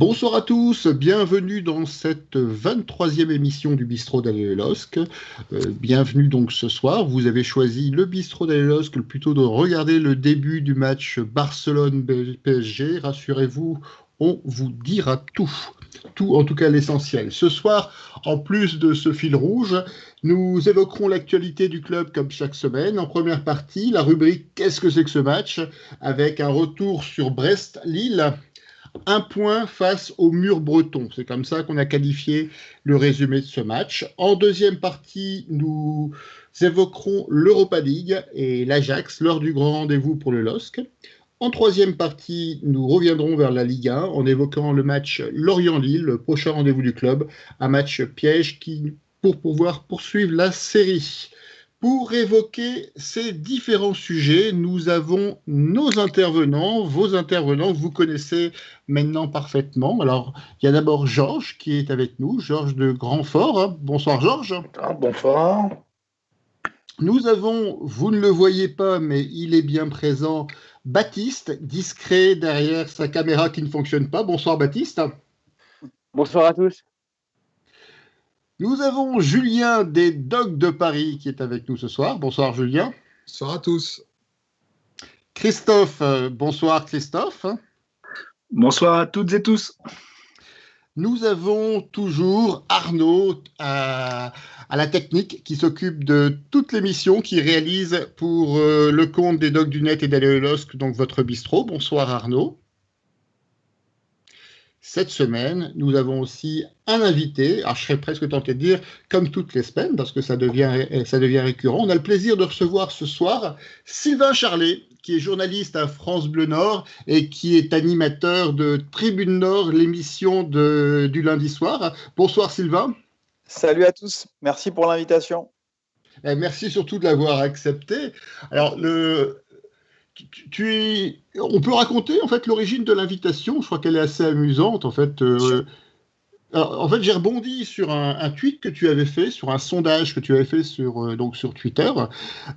Bonsoir à tous, bienvenue dans cette 23e émission du Bistrot d'Alain Losc. Bienvenue donc ce soir. Vous avez choisi le Bistrot d'Alain Losc plutôt de regarder le début du match Barcelone-PSG. Rassurez-vous, on vous dira tout. Tout, en tout cas l'essentiel. Ce soir, en plus de ce fil rouge, nous évoquerons l'actualité du club comme chaque semaine. En première partie, la rubrique Qu'est-ce que c'est que ce match? Avec un retour sur Brest-Lille. Un point face au mur breton. C'est comme ça qu'on a qualifié le résumé de ce match. En deuxième partie, nous évoquerons l'Europa League et l'Ajax lors du grand rendez-vous pour le LOSC. En troisième partie, nous reviendrons vers la Ligue 1 en évoquant le match Lorient-Lille, le prochain rendez-vous du club, un match piège pour pouvoir poursuivre la série. Pour évoquer ces différents sujets, nous avons nos intervenants, vos intervenants que vous connaissez maintenant parfaitement. Alors, il y a d'abord Georges qui est avec nous, Georges de Grandfort. Bonsoir Georges. Bonsoir. Nous avons, vous ne le voyez pas, mais il est bien présent, Baptiste, discret derrière sa caméra qui ne fonctionne pas. Bonsoir Baptiste. Bonsoir à tous. Nous avons Julien des Dogs de Paris qui est avec nous ce soir. Bonsoir Julien. Bonsoir à tous. Christophe, bonsoir Christophe. Bonsoir à toutes et tous. Nous avons toujours Arnaud à la technique qui s'occupe de toute l'émission, qui réalise pour le compte des Dogs du Net et d'Alain Losc, donc votre bistrot. Bonsoir Arnaud. Cette semaine, nous avons aussi un invité, alors je serais presque tenté de dire comme toutes les semaines, parce que ça devient récurrent. On a le plaisir de recevoir ce soir Sylvain Charlet, qui est journaliste à France Bleu Nord et qui est animateur de Tribune Nord, l'émission du lundi soir. Bonsoir Sylvain. Salut à tous, merci pour l'invitation. Merci surtout de l'avoir accepté. Alors, on peut raconter en fait l'origine de l'invitation. Je crois qu'elle est assez amusante en fait. J'ai rebondi sur un tweet que tu avais fait, sur un sondage que tu avais fait sur Twitter,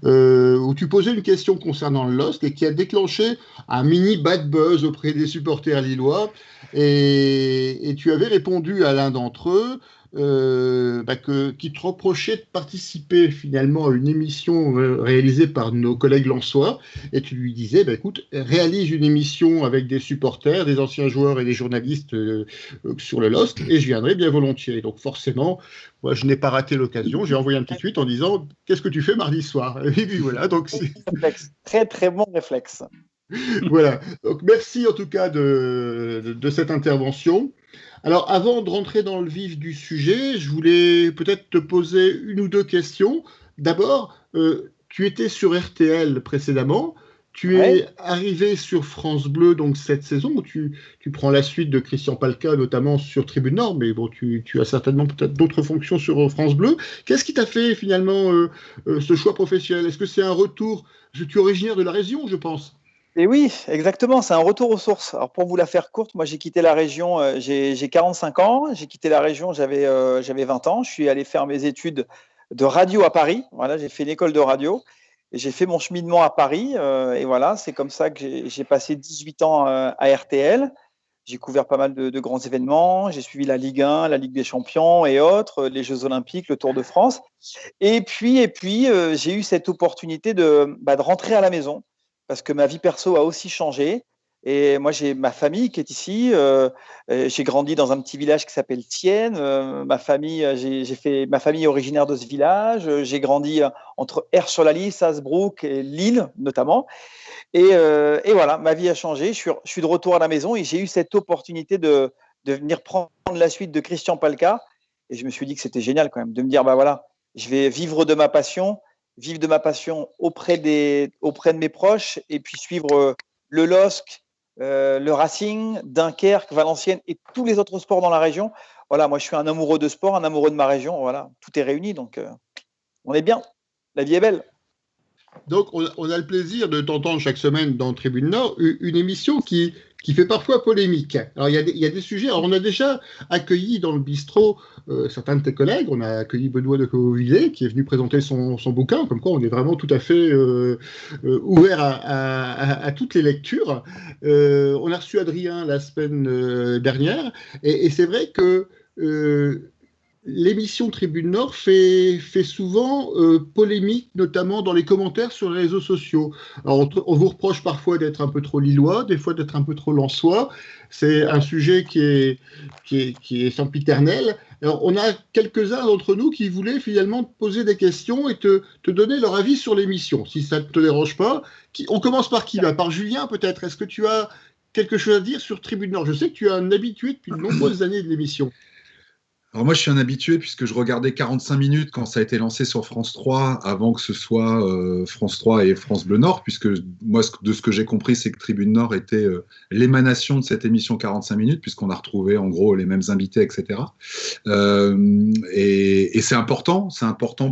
où tu posais une question concernant le LOSC et qui a déclenché un mini bad buzz auprès des supporters lillois. Et tu avais répondu à l'un d'entre eux. Qui te reprochait de participer finalement à une émission réalisée par nos collègues lensois, et tu lui disais, écoute, réalise une émission avec des supporters, des anciens joueurs et des journalistes sur le LOSC, et je viendrai bien volontiers. Donc forcément, moi je n'ai pas raté l'occasion, j'ai envoyé un petit tweet en disant, qu'est-ce que tu fais mardi soir? Et puis voilà, donc très très bon réflexe. Voilà, donc merci en tout cas de cette intervention. Alors, avant de rentrer dans le vif du sujet, je voulais peut-être te poser une ou deux questions. D'abord, tu étais sur RTL précédemment. Tu es arrivé sur France Bleu donc cette saison où tu prends la suite de Christian Palka, notamment sur Tribune Nord, mais bon, tu as certainement peut-être d'autres fonctions sur France Bleu. Qu'est-ce qui t'a fait finalement ce choix professionnel? Est-ce que c'est un retour? Tu es originaire de la région, je pense. Et oui, exactement, c'est un retour aux sources. Alors pour vous la faire courte, moi j'ai quitté la région, j'ai 45 ans, j'ai quitté la région, j'avais 20 ans, je suis allé faire mes études de radio à Paris, voilà, j'ai fait une école de radio, et j'ai fait mon cheminement à Paris, et voilà, c'est comme ça que j'ai passé 18 ans à RTL, j'ai couvert pas mal de grands événements, j'ai suivi la Ligue 1, la Ligue des Champions et autres, les Jeux Olympiques, le Tour de France, et puis j'ai eu cette opportunité de rentrer à la maison, parce que ma vie perso a aussi changé. Et moi, j'ai ma famille qui est ici. J'ai grandi dans un petit village qui s'appelle Thienne. Ma famille est originaire de ce village. J'ai grandi entre Aire-sur-la-Lys, Hazebrouck et Lille, notamment. Et voilà, ma vie a changé. Je suis de retour à la maison et j'ai eu cette opportunité de venir prendre la suite de Christian Palka. Et je me suis dit que c'était génial quand même de me dire, voilà, je vais vivre de ma passion auprès de mes proches et puis suivre le LOSC, le Racing, Dunkerque, Valenciennes et tous les autres sports dans la région. Voilà, moi je suis un amoureux de sport, un amoureux de ma région. Voilà, tout est réuni, donc on est bien. La vie est belle. Donc on a le plaisir de t'entendre chaque semaine dans Tribune Nord, une émission qui qui fait parfois polémique. Alors, il y a des sujets. Alors, on a déjà accueilli dans le bistrot certains de tes collègues. On a accueilli Benoît de Covillet, qui est venu présenter son bouquin, comme quoi on est vraiment tout à fait ouvert à toutes les lectures. On a reçu Adrien la semaine dernière, et c'est vrai que l'émission Tribune Nord fait souvent polémique, notamment dans les commentaires sur les réseaux sociaux. Alors, on vous reproche parfois d'être un peu trop lillois, des fois d'être un peu trop lensois. C'est un sujet qui est sempiternel. Alors, on a quelques-uns d'entre nous qui voulaient finalement te poser des questions et te donner leur avis sur l'émission, si ça ne te dérange pas. On commence par qui? Par Julien, peut-être. Est-ce que tu as quelque chose à dire sur Tribune Nord? Je sais que tu es un habitué depuis de nombreuses années de l'émission. Alors moi, je suis un habitué puisque je regardais 45 minutes quand ça a été lancé sur France 3, avant que ce soit France 3 et France Bleu Nord, puisque moi, de ce que j'ai compris, c'est que Tribune Nord était l'émanation de cette émission 45 minutes, puisqu'on a retrouvé en gros les mêmes invités, etc. Et c'est important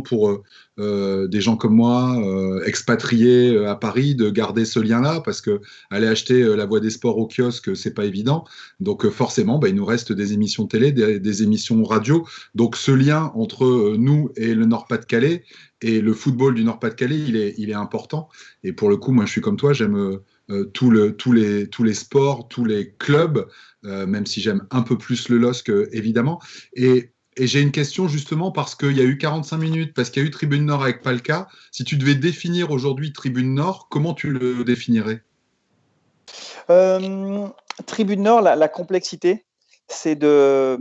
pour des gens comme moi, expatriés à Paris, de garder ce lien-là, parce que aller acheter La Voix des Sports au kiosque, c'est pas évident. Donc forcément, il nous reste des émissions télé, des émissions radio. Donc ce lien entre nous et le Nord-Pas-de-Calais et le football du Nord-Pas-de-Calais, il est important. Et pour le coup, moi, je suis comme toi, j'aime tous les sports, tous les clubs, même si j'aime un peu plus le LOSC, évidemment. Et j'ai une question justement parce qu'il y a eu 45 minutes, parce qu'il y a eu Tribune Nord avec Palka. Si tu devais définir aujourd'hui Tribune Nord, comment tu le définirais? Tribune Nord, la complexité, c'est de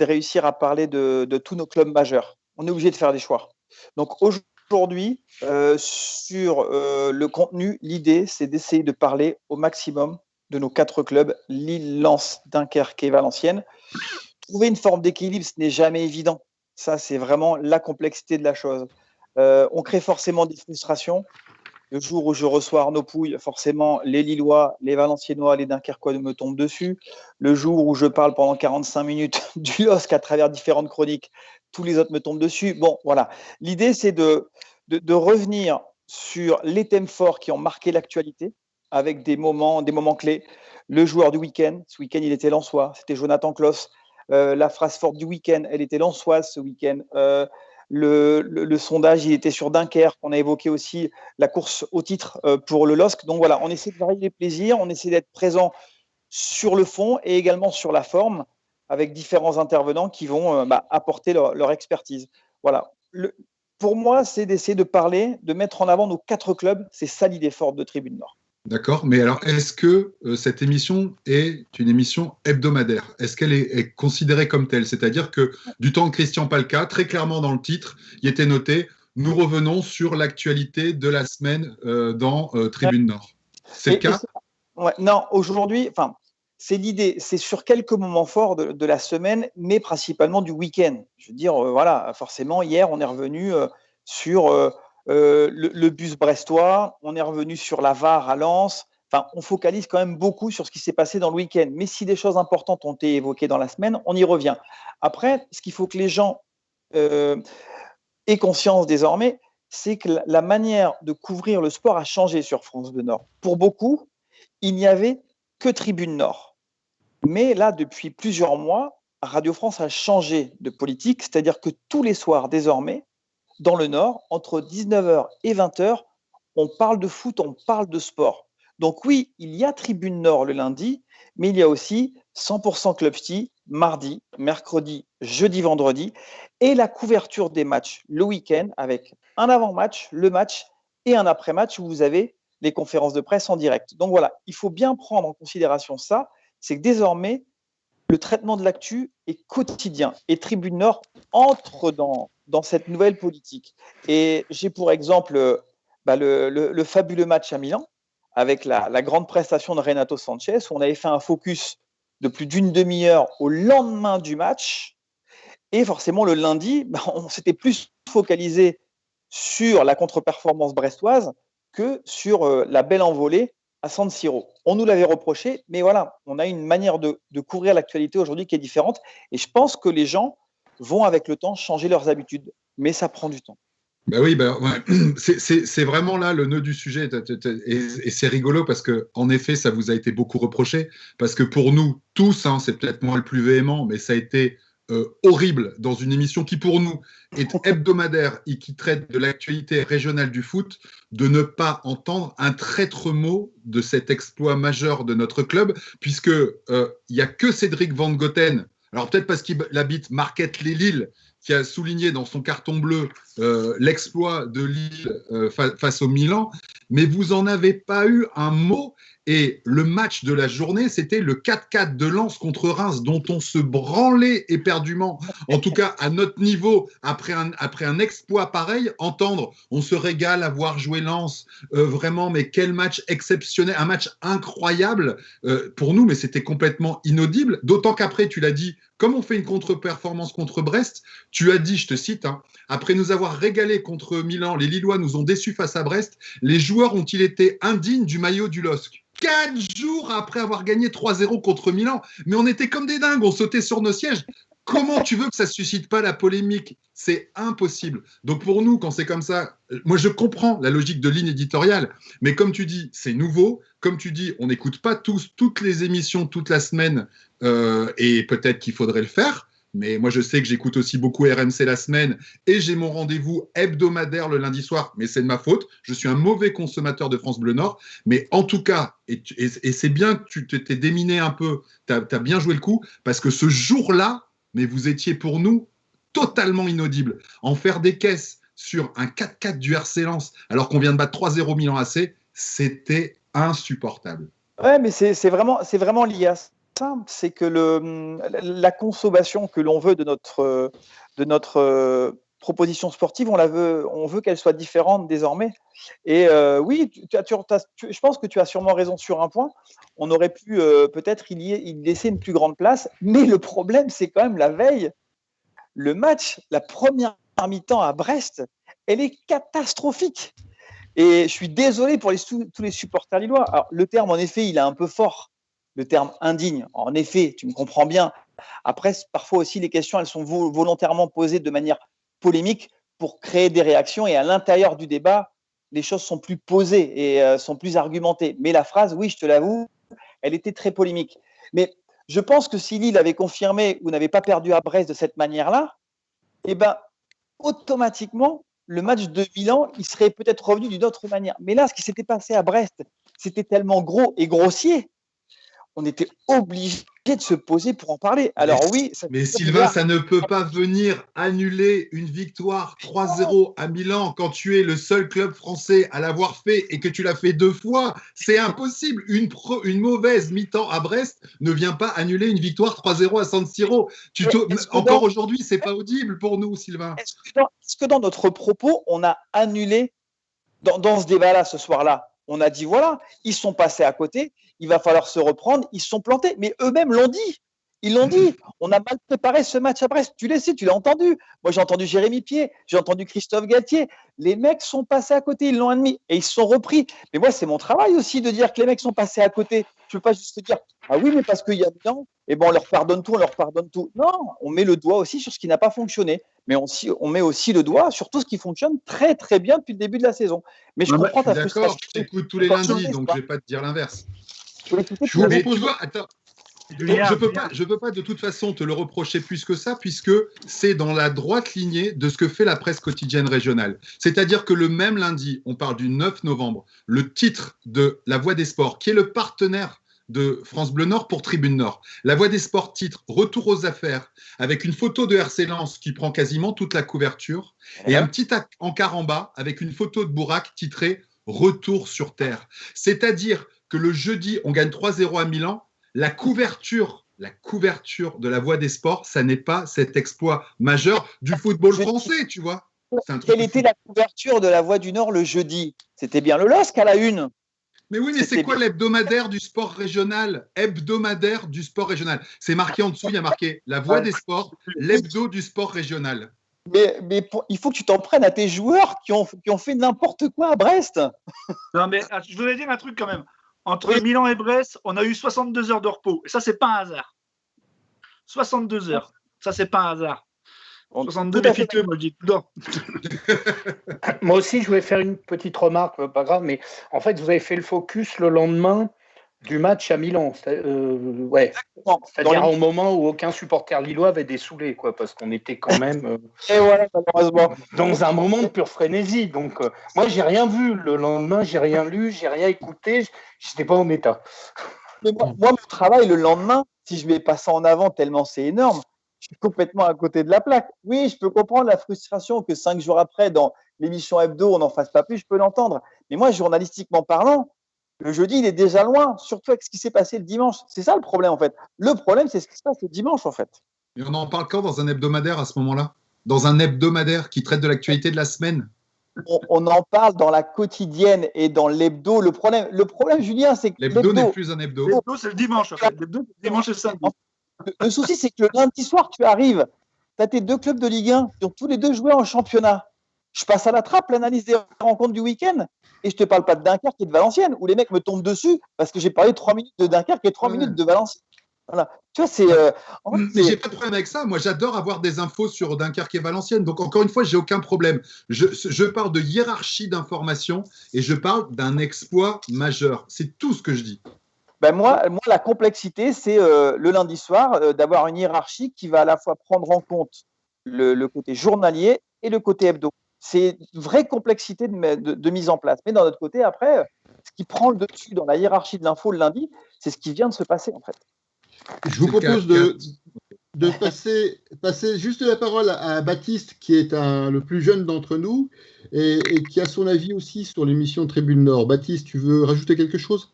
réussir à parler de tous nos clubs majeurs. On est obligé de faire des choix. Donc aujourd'hui, sur le contenu, l'idée, c'est d'essayer de parler au maximum de nos 4 clubs, Lille, Lens, Dunkerque et Valenciennes. Trouver une forme d'équilibre, ce n'est jamais évident. Ça, c'est vraiment la complexité de la chose. On crée forcément des frustrations. Le jour où je reçois Arnaud Pouille, forcément, les Lillois, les Valenciennois, les Dunkerquois me tombent dessus. Le jour où je parle pendant 45 minutes du LOSC à travers différentes chroniques, tous les autres me tombent dessus. Bon, voilà. L'idée, c'est de revenir sur les thèmes forts qui ont marqué l'actualité, avec des moments clés. Le joueur du week-end, ce week-end, il était lensois, c'était Jonathan Klaus. La phrase forte du week-end, elle était lensoise ce week-end. Le sondage, il était sur Dunkerque. On a évoqué aussi la course au titre pour le LOSC. Donc voilà, on essaie de varier les plaisirs, on essaie d'être présent sur le fond et également sur la forme, avec différents intervenants qui vont apporter leur expertise. Voilà. Pour moi, c'est d'essayer de parler, de mettre en avant nos 4 clubs. C'est ça l'idée forte de Tribune Nord. D'accord, mais alors est-ce que cette émission est une émission hebdomadaire? Est-ce qu'elle est considérée comme telle? C'est-à-dire que du temps de Christian Palka, très clairement dans le titre, il était noté « Nous revenons sur l'actualité de la semaine dans Tribune Nord ». C'est le cas? Non, aujourd'hui, c'est l'idée, c'est sur quelques moments forts de la semaine, mais principalement du week-end. Je veux dire, voilà, forcément, hier, on est revenu sur le bus brestois, on est revenu sur la VAR à Lens. Enfin, on focalise quand même beaucoup sur ce qui s'est passé dans le week-end. Mais si des choses importantes ont été évoquées dans la semaine, on y revient. Après, ce qu'il faut que les gens aient conscience désormais, c'est que la manière de couvrir le sport a changé sur France Bleu Nord. Pour beaucoup, il n'y avait que Tribune Nord. Mais là, depuis plusieurs mois, Radio France a changé de politique, c'est-à-dire que tous les soirs, désormais, dans le Nord, entre 19h et 20h, on parle de foot, on parle de sport. Donc oui, il y a Tribune Nord le lundi, mais il y a aussi 100% Club Ch'ti, mardi, mercredi, jeudi, vendredi, et la couverture des matchs le week-end avec un avant-match, le match et un après-match où vous avez les conférences de presse en direct. Donc voilà, il faut bien prendre en considération ça, c'est que désormais, le traitement de l'actu est quotidien et Tribune Nord entre dans cette nouvelle politique. Et j'ai pour exemple le fabuleux match à Milan avec la grande prestation de Renato Sanchez où on avait fait un focus de plus d'une demi-heure au lendemain du match. Et forcément, le lundi, on s'était plus focalisé sur la contre-performance brestoise que sur la belle envolée à San Siro. On nous l'avait reproché, mais voilà, on a une manière de couvrir l'actualité aujourd'hui qui est différente. Et je pense que les gens vont, avec le temps, changer leurs habitudes. Mais ça prend du temps. Bah oui, ouais. C'est vraiment là le nœud du sujet. Et c'est rigolo parce que, en effet, ça vous a été beaucoup reproché. Parce que pour nous tous, hein, c'est peut-être moi le plus véhément, mais ça a été horrible dans une émission qui, pour nous, est hebdomadaire et qui traite de l'actualité régionale du foot, de ne pas entendre un traître mot de cet exploit majeur de notre club, puisque il n'y a que Cédric Van Goten. Alors peut-être parce qu'il habite Marquette-les-Lilles, qui a souligné dans son carton bleu l'exploit de Lille face au Milan, mais vous n'en avez pas eu un mot. Et le match de la journée, c'était le 4-4 de Lens contre Reims, dont on se branlait éperdument, en tout cas à notre niveau, après un exploit pareil, entendre on se régale à voir jouer Lens, vraiment, mais quel match exceptionnel, un match incroyable pour nous, mais c'était complètement inaudible, d'autant qu'après, tu l'as dit, comme on fait une contre-performance contre Brest, tu as dit, je te cite, hein, après nous avoir régalé contre Milan, les Lillois nous ont déçus face à Brest, les joueurs ont-ils été indignes du maillot du LOSC ? 4 jours après avoir gagné 3-0 contre Milan. Mais on était comme des dingues, on sautait sur nos sièges. Comment tu veux que ça ne suscite pas la polémique ? C'est impossible. Donc pour nous, quand c'est comme ça, moi je comprends la logique de ligne éditoriale, mais comme tu dis, c'est nouveau. Comme tu dis, on n'écoute pas toutes les émissions toute la semaine, et peut-être qu'il faudrait le faire. Mais moi, je sais que j'écoute aussi beaucoup RMC la semaine et j'ai mon rendez-vous hebdomadaire le lundi soir, mais c'est de ma faute. Je suis un mauvais consommateur de France Bleu Nord. Mais en tout cas, et c'est bien que tu t'es déminé un peu, tu as bien joué le coup, parce que ce jour-là, mais vous étiez pour nous totalement inaudible. En faire des caisses sur un 4-4 du RC Lens, alors qu'on vient de battre 3-0 Milan AC, c'était insupportable. Ouais, mais c'est vraiment lié à ça. C'est que la consommation que l'on veut de notre proposition sportive, on veut qu'elle soit différente désormais. Et oui, je pense que tu as sûrement raison sur un point. On aurait pu peut-être y laisser une plus grande place, mais le problème, c'est quand même la veille. Le match, la première mi-temps à Brest, elle est catastrophique. Et je suis désolé pour tous les supporters lillois. Alors, le terme, en effet, il est un peu fort. Le terme indigne, en effet, tu me comprends bien. Après, parfois aussi, les questions, elles sont volontairement posées de manière polémique pour créer des réactions. Et à l'intérieur du débat, les choses sont plus posées et sont plus argumentées. Mais la phrase, oui, je te l'avoue, elle était très polémique. Mais je pense que si Lille avait confirmé ou n'avait pas perdu à Brest de cette manière-là, eh ben, automatiquement, le match de Milan, il serait peut-être revenu d'une autre manière. Mais là, ce qui s'était passé à Brest, c'était tellement gros et grossier, on était obligé de se poser pour en parler. Alors oui, mais Sylvain, ça ne peut pas venir annuler une victoire 3-0 à Milan quand tu es le seul club français à l'avoir fait et que tu l'as fait 2 fois. C'est impossible. Une mauvaise mi-temps à Brest ne vient pas annuler une victoire 3-0 à San Siro. Encore aujourd'hui, c'est pas audible pour nous, Sylvain. Est-ce que dans notre propos, on a annulé dans ce débat-là ce soir-là? On a dit, voilà, ils sont passés à côté, il va falloir se reprendre, ils se sont plantés. Mais eux-mêmes l'ont dit. Ils l'ont dit. On a mal préparé ce match à Brest. Tu le sais, tu l'as entendu. Moi, j'ai entendu Jérémy Pied, j'ai entendu Christophe Galtier. Les mecs sont passés à côté, ils l'ont admis et ils se sont repris. Mais moi, c'est mon travail aussi de dire que les mecs sont passés à côté. Je ne peux pas juste dire, ah oui, mais parce qu'il y a Milan, et bon, on leur pardonne tout, on leur pardonne tout. Non, on met le doigt aussi sur ce qui n'a pas fonctionné. Mais on met aussi le doigt sur tout ce qui fonctionne très, très bien depuis le début de la saison. Mais je comprends ta frustration. D'accord, je t'écoute tous les lundis, donc je ne vais pas te dire l'inverse. Mais tu vois, attends. Je ne peux pas de toute façon te le reprocher plus que ça, puisque c'est dans la droite lignée de ce que fait la presse quotidienne régionale. C'est-à-dire que le même lundi, on parle du 9 novembre, le titre de La Voix des Sports, qui est le partenaire de France Bleu Nord pour Tribune Nord. La Voix des Sports titre Retour aux affaires, avec une photo de RC Lens qui prend quasiment toute la couverture, et un petit encart en bas avec une photo de Bourak titrée Retour sur Terre. C'est-à-dire que le jeudi, on gagne 3-0 à Milan. La couverture de La Voix des Sports, ça n'est pas cet exploit majeur du football français, tu vois. Quelle était la couverture de La Voix du Nord le jeudi? C'était bien le LOSC à la une. Mais oui, mais c'est quoi l'hebdomadaire du sport régional? Hebdomadaire du sport régional. C'est marqué en dessous, il y a marqué La Voix des Sports, l'hebdo du sport régional. Mais il faut que tu t'en prennes à tes joueurs qui ont fait n'importe quoi à Brest. Non, mais je voulais dire un truc quand même. Entre Milan et Brest, on a eu 62 heures de repos. Et ça, c'est pas un hasard. 62 heures. Ça, c'est pas un hasard. 62 défiteux, moi je dis tout le temps. Moi aussi, je voulais faire une petite remarque, pas grave, mais en fait, vous avez fait le focus le lendemain du match à Milan. C'est-à-dire au moment où aucun supporter lillois avait des saoulés, quoi, parce qu'on était quand même Et voilà, malheureusement. dans un moment de pure frénésie. Donc, moi, j'ai rien vu le lendemain, j'ai rien lu, j'ai rien écouté, j'étais pas en état. Mais moi, mon travail le lendemain, si je mets pas ça en avant tellement c'est énorme, je suis complètement à côté de la plaque. Oui, je peux comprendre la frustration que 5 jours après, dans l'émission hebdo, on n'en fasse pas plus, je peux l'entendre. Mais moi, journalistiquement parlant, le jeudi, il est déjà loin, surtout avec ce qui s'est passé le dimanche. C'est ça le problème, en fait. Le problème, c'est ce qui se passe le dimanche, en fait. Et on en parle quand dans un hebdomadaire à ce moment-là? Dans un hebdomadaire qui traite de l'actualité de la semaine? On en parle dans la quotidienne et dans l'hebdo. Le problème, Julien, c'est que l'hebdo n'est plus un hebdo. L'hebdo, c'est le dimanche, en fait. L'hebdo, c'est le dimanche et le samedi. Le souci, c'est que le lundi soir, tu arrives, tu as tes 2 clubs de Ligue 1 qui ont tous les 2 joué en championnat. Je passe à la trappe l'analyse des rencontres du week-end et je te parle pas de Dunkerque et de Valenciennes où les mecs me tombent dessus parce que j'ai parlé 3 minutes de Dunkerque et 3 minutes de Valenciennes. Voilà. Tu vois, c'est. Mais j'ai pas de problème avec ça. Moi, j'adore avoir des infos sur Dunkerque et Valenciennes. Donc, encore une fois, j'ai aucun problème. Je parle de hiérarchie d'information et je parle d'un exploit majeur. C'est tout ce que je dis. Ben moi, la complexité, c'est le lundi soir d'avoir une hiérarchie qui va à la fois prendre en compte le côté journalier et le côté hebdo. C'est une vraie complexité de mise en place. Mais d'un autre côté, après, ce qui prend le dessus dans la hiérarchie de l'info le lundi, c'est ce qui vient de se passer, en fait. Je vous propose de passer juste la parole à Baptiste, qui est le plus jeune d'entre nous et qui a son avis aussi sur l'émission Tribune Nord. Baptiste, tu veux rajouter quelque chose?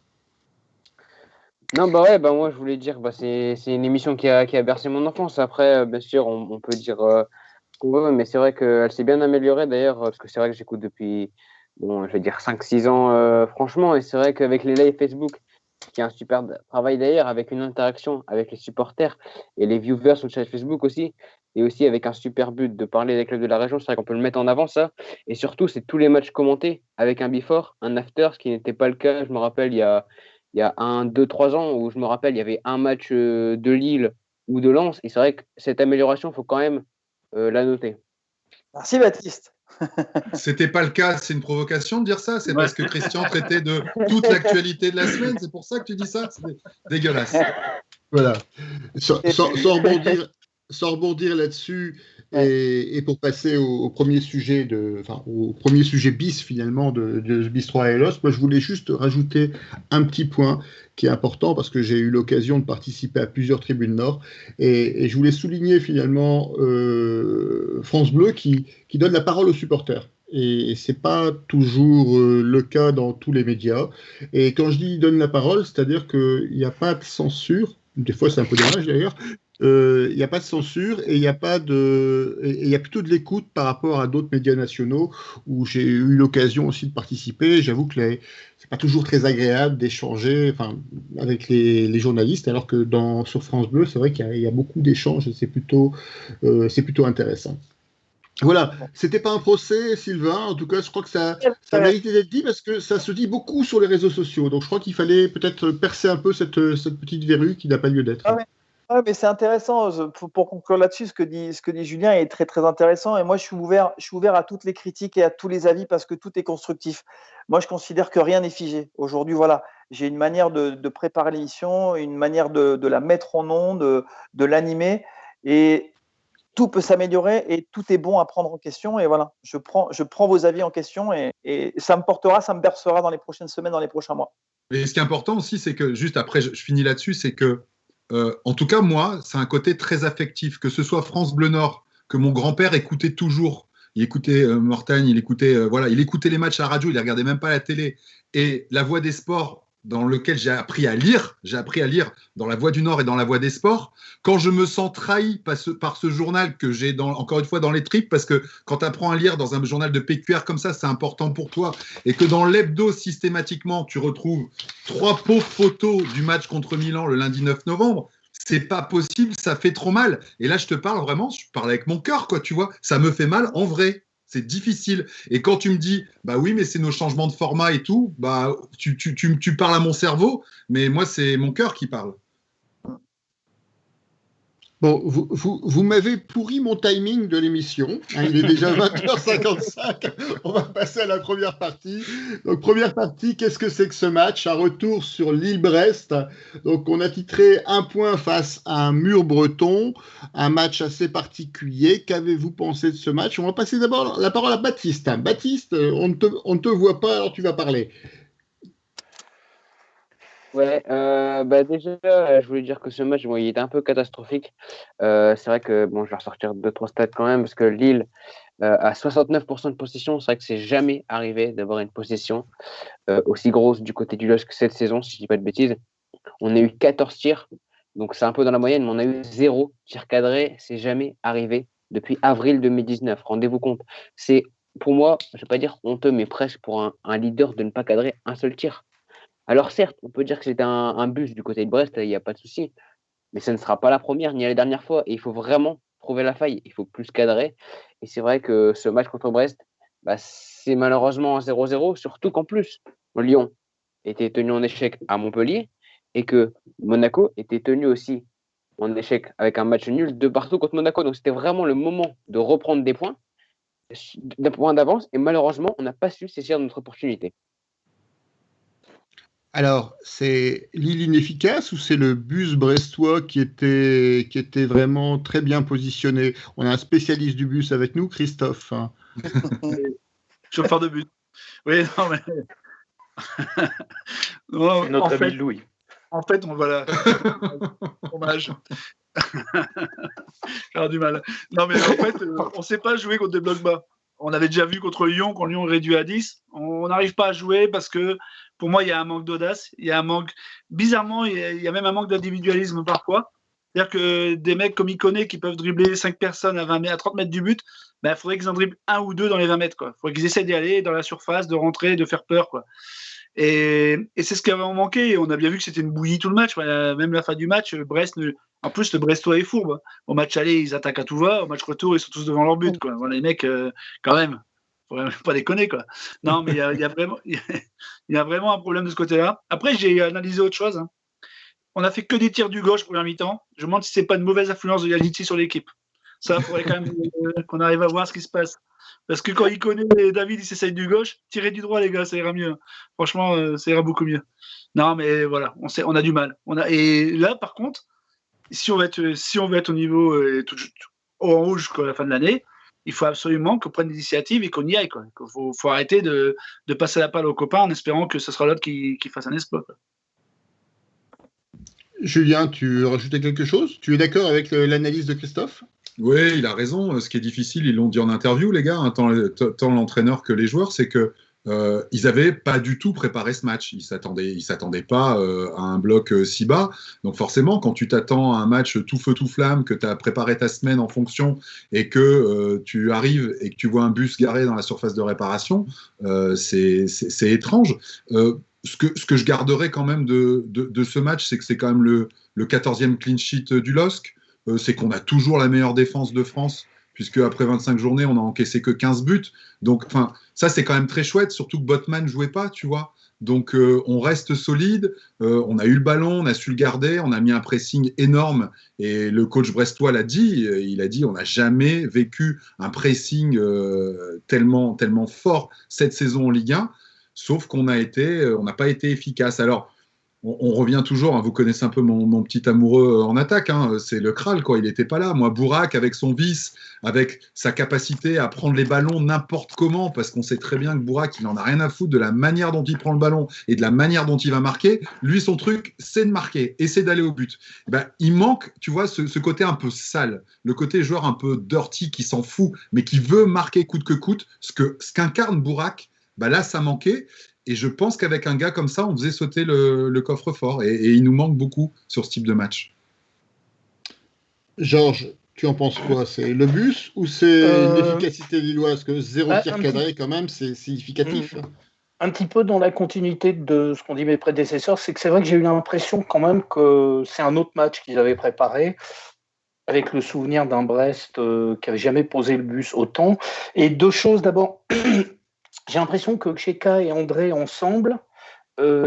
Non, moi je voulais dire, c'est une émission qui a bercé mon enfance. Après, bien sûr, on peut dire ce qu'on veut, mais c'est vrai qu'elle s'est bien améliorée d'ailleurs, parce que c'est vrai que j'écoute depuis, je vais dire 5-6 ans, franchement, et c'est vrai qu'avec les lives Facebook, qui est un super travail d'ailleurs, avec une interaction avec les supporters et les viewers sur le chat Facebook aussi, et aussi avec un super but de parler des clubs de la région, c'est vrai qu'on peut le mettre en avant ça, et surtout c'est tous les matchs commentés avec un before, un after, ce qui n'était pas le cas, je me rappelle, il y a 1, 2, 3 ans, où je me rappelle, il y avait un match de Lille ou de Lens, et c'est vrai que cette amélioration, il faut quand même la noter. Merci Baptiste. C'était pas le cas, c'est une provocation de dire ça? C'est parce que Christian traitait de toute l'actualité de la semaine, c'est pour ça que tu dis ça? C'est dégueulasse. Voilà. Sans rebondir là-dessus, et pour passer au premier sujet au premier sujet bis finalement de Bistro à Elos, moi je voulais juste rajouter un petit point qui est important parce que j'ai eu l'occasion de participer à plusieurs tribunes Nord et je voulais souligner finalement France Bleu qui donne la parole aux supporters. Et c'est pas toujours le cas dans tous les médias. Et quand je dis donne la parole, c'est-à-dire qu'il n'y a pas de censure. Des fois, c'est un peu dommage d'ailleurs. Il n'y a pas de censure et il y a plutôt de l'écoute par rapport à d'autres médias nationaux où j'ai eu l'occasion aussi de participer. J'avoue que c'est pas toujours très agréable d'échanger avec les journalistes, alors que sur France Bleu, c'est vrai qu'il y a beaucoup d'échanges et c'est plutôt intéressant. Voilà, c'était pas un procès, Sylvain. En tout cas, je crois que ça méritait d'être dit parce que ça se dit beaucoup sur les réseaux sociaux. Donc, je crois qu'il fallait peut-être percer un peu cette petite verrue qui n'a pas lieu d'être. Ouais, mais c'est intéressant. Pour conclure là-dessus, ce que dit Julien est très très intéressant. Et moi, je suis ouvert à toutes les critiques et à tous les avis parce que tout est constructif. Moi, je considère que rien n'est figé. Aujourd'hui, voilà, j'ai une manière de préparer l'émission, une manière de la mettre en ondes, de l'animer, et tout peut s'améliorer et tout est bon à prendre en question. Et voilà, je prends vos avis en question et ça me portera, ça me bercera dans les prochaines semaines, dans les prochains mois. Et ce qui est important aussi, c'est que, juste après, je finis là-dessus, c'est que, en tout cas, moi, c'est un côté très affectif, que ce soit France Bleu Nord, que mon grand-père écoutait toujours. Il écoutait Mortagne, il écoutait les matchs à la radio, il ne regardait même pas la télé. Et La Voix des Sports, dans lequel j'ai appris à lire dans La Voix du Nord et dans La Voix des Sports, quand je me sens trahi par ce journal que j'ai encore une fois dans les tripes, parce que quand tu apprends à lire dans un journal de PQR comme ça, c'est important pour toi, et que dans l'hebdo, systématiquement, tu retrouves 3 pauvres photos du match contre Milan le lundi 9 novembre, c'est pas possible, ça fait trop mal. Et là, je te parle vraiment, je parle avec mon cœur, quoi, tu vois, ça me fait mal en vrai. C'est difficile. Et quand tu me dis, bah oui, mais c'est nos changements de format et tout, bah tu parles à mon cerveau, mais moi, c'est mon cœur qui parle. Bon, vous m'avez pourri mon timing de l'émission. Hein, il est déjà 20h55. On va passer à la première partie. Donc, première partie, qu'est-ce que c'est que ce match? Un retour sur l'île Brest. Donc, on a titré un point face à un mur breton. Un match assez particulier. Qu'avez-vous pensé de ce match? On va passer d'abord la parole à Baptiste. Baptiste, on ne te voit pas, alors tu vas parler. Ouais, déjà, je voulais dire que ce match, bon, il était un peu catastrophique. C'est vrai que bon, je vais ressortir 2-3 stats quand même, parce que Lille a 69% de possession. C'est vrai que c'est jamais arrivé d'avoir une possession aussi grosse du côté du LOSC cette saison, si je dis pas de bêtises. On a eu 14 tirs, donc c'est un peu dans la moyenne, mais on a eu 0 tir cadré. C'est jamais arrivé depuis avril 2019. Rendez-vous compte. C'est, pour moi, je vais pas dire honteux, mais presque pour un leader de ne pas cadrer un seul tir. Alors certes, on peut dire que c'était un bus du côté de Brest, il n'y a pas de souci, mais ce ne sera pas la première ni la dernière fois. Et il faut vraiment trouver la faille, il faut plus cadrer. Et c'est vrai que ce match contre Brest, c'est malheureusement un 0-0, surtout qu'en plus, Lyon était tenu en échec à Montpellier et que Monaco était tenu aussi en échec avec un match nul de partout contre Monaco. Donc c'était vraiment le moment de reprendre des points d'avance, et malheureusement, on n'a pas su saisir notre opportunité. Alors, c'est l'île inefficace ou c'est le bus brestois qui était vraiment très bien positionné? On a un spécialiste du bus avec nous, Christophe. Chauffeur de bus. Oui, non, mais. Non, c'est notre ami Louis. En fait, voilà. Hommage. J'ai du mal. Non, mais en fait, on ne sait pas jouer contre des blocs bas. On avait déjà vu contre Lyon, quand Lyon est réduit à 10. On n'arrive pas à jouer parce que, pour moi, il y a un manque d'audace. Il y a un manque. Bizarrement, il y a même un manque d'individualisme parfois. C'est-à-dire que des mecs comme Iconé qui peuvent dribbler 5 personnes à 30 mètres du but, il faudrait qu'ils en dribblent un ou deux dans les 20 mètres. Il faudrait qu'ils essaient d'y aller dans la surface, de rentrer, de faire peur. Et c'est ce qui avait manqué. On a bien vu que c'était une bouillie tout le match. Même la fin du match, Brest. En plus, le Brestois est fourbe. Au match aller, ils attaquent à tout va. Au match retour, ils sont tous devant leur but. Voilà, les mecs, quand même, faut pas déconner. Non, mais il y a vraiment un problème de ce côté-là. Après, j'ai analysé autre chose. On a fait que des tirs du gauche première mi-temps. Je me demande si c'est pas une mauvaise influence de Yaliti sur l'équipe. Ça, il faudrait quand même qu'on arrive à voir ce qui se passe. Parce que quand il connaît David, il s'essaye du gauche. Tirez du droit, les gars, ça ira mieux. Franchement, ça ira beaucoup mieux. Non, mais voilà, on a du mal. Et là, par contre, si on veut être au niveau en rouge jusqu'à la fin de l'année, il faut absolument qu'on prenne l'initiative et qu'on y aille. Il faut arrêter de passer la palle aux copains en espérant que ce sera l'autre qui fasse un exploit. Julien, tu rajoutais quelque chose? Tu es d'accord avec l'analyse de Christophe? Oui, il a raison. Ce qui est difficile, ils l'ont dit en interview, les gars, tant l'entraîneur que les joueurs, c'est que ils n'avaient pas du tout préparé ce match. Ils s'attendaient pas à un bloc si bas. Donc forcément, quand tu t'attends à un match tout feu tout flamme, que tu as préparé ta semaine en fonction et que tu arrives et que tu vois un bus garé dans la surface de réparation, c'est étrange. Ce que je garderais quand même de ce match, c'est que c'est quand même le 14e clean sheet du LOSC. C'est qu'on a toujours la meilleure défense de France, puisque après 25 journées, on n'a encaissé que 15 buts. Donc, ça, c'est quand même très chouette, surtout que Botman ne jouait pas, tu vois. Donc, on reste solide, on a eu le ballon, on a su le garder, on a mis un pressing énorme. Et le coach brestois l'a dit, il a dit on n'a jamais vécu un pressing tellement fort cette saison en Ligue 1, sauf qu'on n'a pas été efficace. Alors, on revient toujours, hein, vous connaissez un peu mon petit amoureux en attaque, hein, c'est le Kral, quoi. Il n'était pas là. Moi, Bourak, avec son vice, avec sa capacité à prendre les ballons n'importe comment, parce qu'on sait très bien que Bourak, il n'en a rien à foutre de la manière dont il prend le ballon et de la manière dont il va marquer. Lui, son truc, c'est de marquer et c'est d'aller au but. Il manque, tu vois, ce côté un peu sale, le côté joueur un peu dirty qui s'en fout, mais qui veut marquer coûte que coûte. Ce qu'incarne Bourak, là, ça manquait. Et je pense qu'avec un gars comme ça, on faisait sauter le coffre-fort. Et il nous manque beaucoup sur ce type de match. Georges, tu en penses quoi? C'est le bus ou c'est l'efficacité lilloise? Parce que 0 tir cadré, quand même, c'est significatif. Un petit peu dans la continuité de ce qu'ont dit mes prédécesseurs, c'est que c'est vrai que j'ai eu l'impression quand même que c'est un autre match qu'ils avaient préparé, avec le souvenir d'un Brest qui n'avait jamais posé le bus autant. Et deux choses, d'abord... J'ai l'impression que Cheka et André ensemble,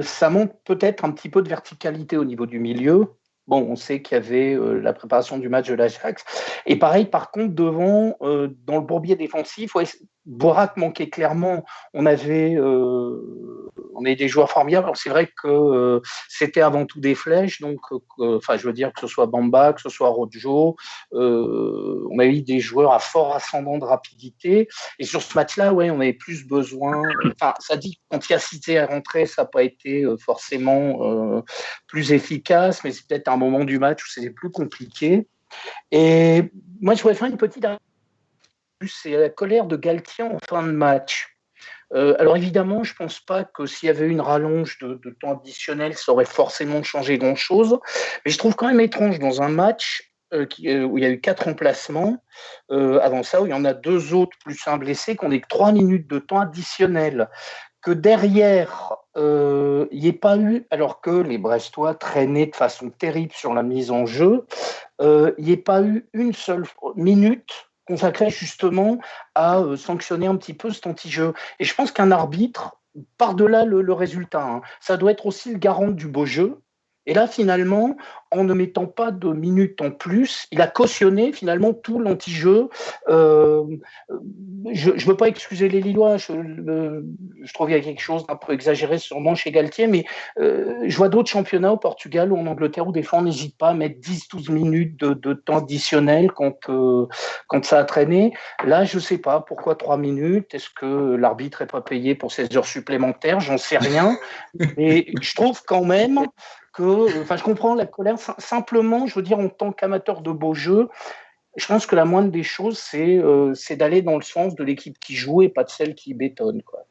ça manque peut-être un petit peu de verticalité au niveau du milieu. bon, on sait qu'il y avait la préparation du match de l'Ajax. Et pareil, par contre, devant, dans le bourbier défensif, ouais, Bourak manquait clairement. On avait des joueurs formidables. Alors, c'est vrai que c'était avant tout des flèches. Donc, je veux dire que ce soit Bamba, que ce soit Rojo, on a eu des joueurs à fort ascendant de rapidité. Et sur ce match-là, ouais, on avait plus besoin. Ça dit quand il y a Cité à rentrer, ça n'a pas été forcément plus efficace, mais c'est peut-être un moment du match où c'était plus compliqué. Et moi, je voudrais faire une petite. C'est la colère de Galtier en fin de match. Alors évidemment, je ne pense pas que s'il y avait eu une rallonge de temps additionnel, ça aurait forcément changé grand-chose. Mais je trouve quand même étrange dans un match où il y a eu 4 remplacements, avant ça, où il y en a 2 autres plus un blessé, qu'on ait que 3 minutes de temps additionnel, que derrière, il n'y ait pas eu, alors que les Brestois traînaient de façon terrible sur la mise en jeu, il n'y ait pas eu une seule minute consacré justement à sanctionner un petit peu cet anti-jeu. Et je pense qu'un arbitre, par-delà le résultat, ça doit être aussi le garant du beau jeu. Et là, finalement, en ne mettant pas de minutes en plus, il a cautionné finalement tout l'anti-jeu. Je ne veux pas excuser les Lillois, je trouve qu'il y a quelque chose d'un peu exagéré sûrement chez Galtier, mais je vois d'autres championnats au Portugal ou en Angleterre où des fois on n'hésite pas à mettre 10-12 minutes de temps additionnel quand ça a traîné. Là, je ne sais pas pourquoi 3 minutes. Est-ce que l'arbitre n'est pas payé pour 16 heures supplémentaires? J'en sais rien. Mais je trouve quand même je comprends la colère. Simplement, je veux dire, en tant qu'amateur de beau jeu, je pense que la moindre des choses, c'est d'aller dans le sens de l'équipe qui joue et pas de celle qui bétonne, quoi.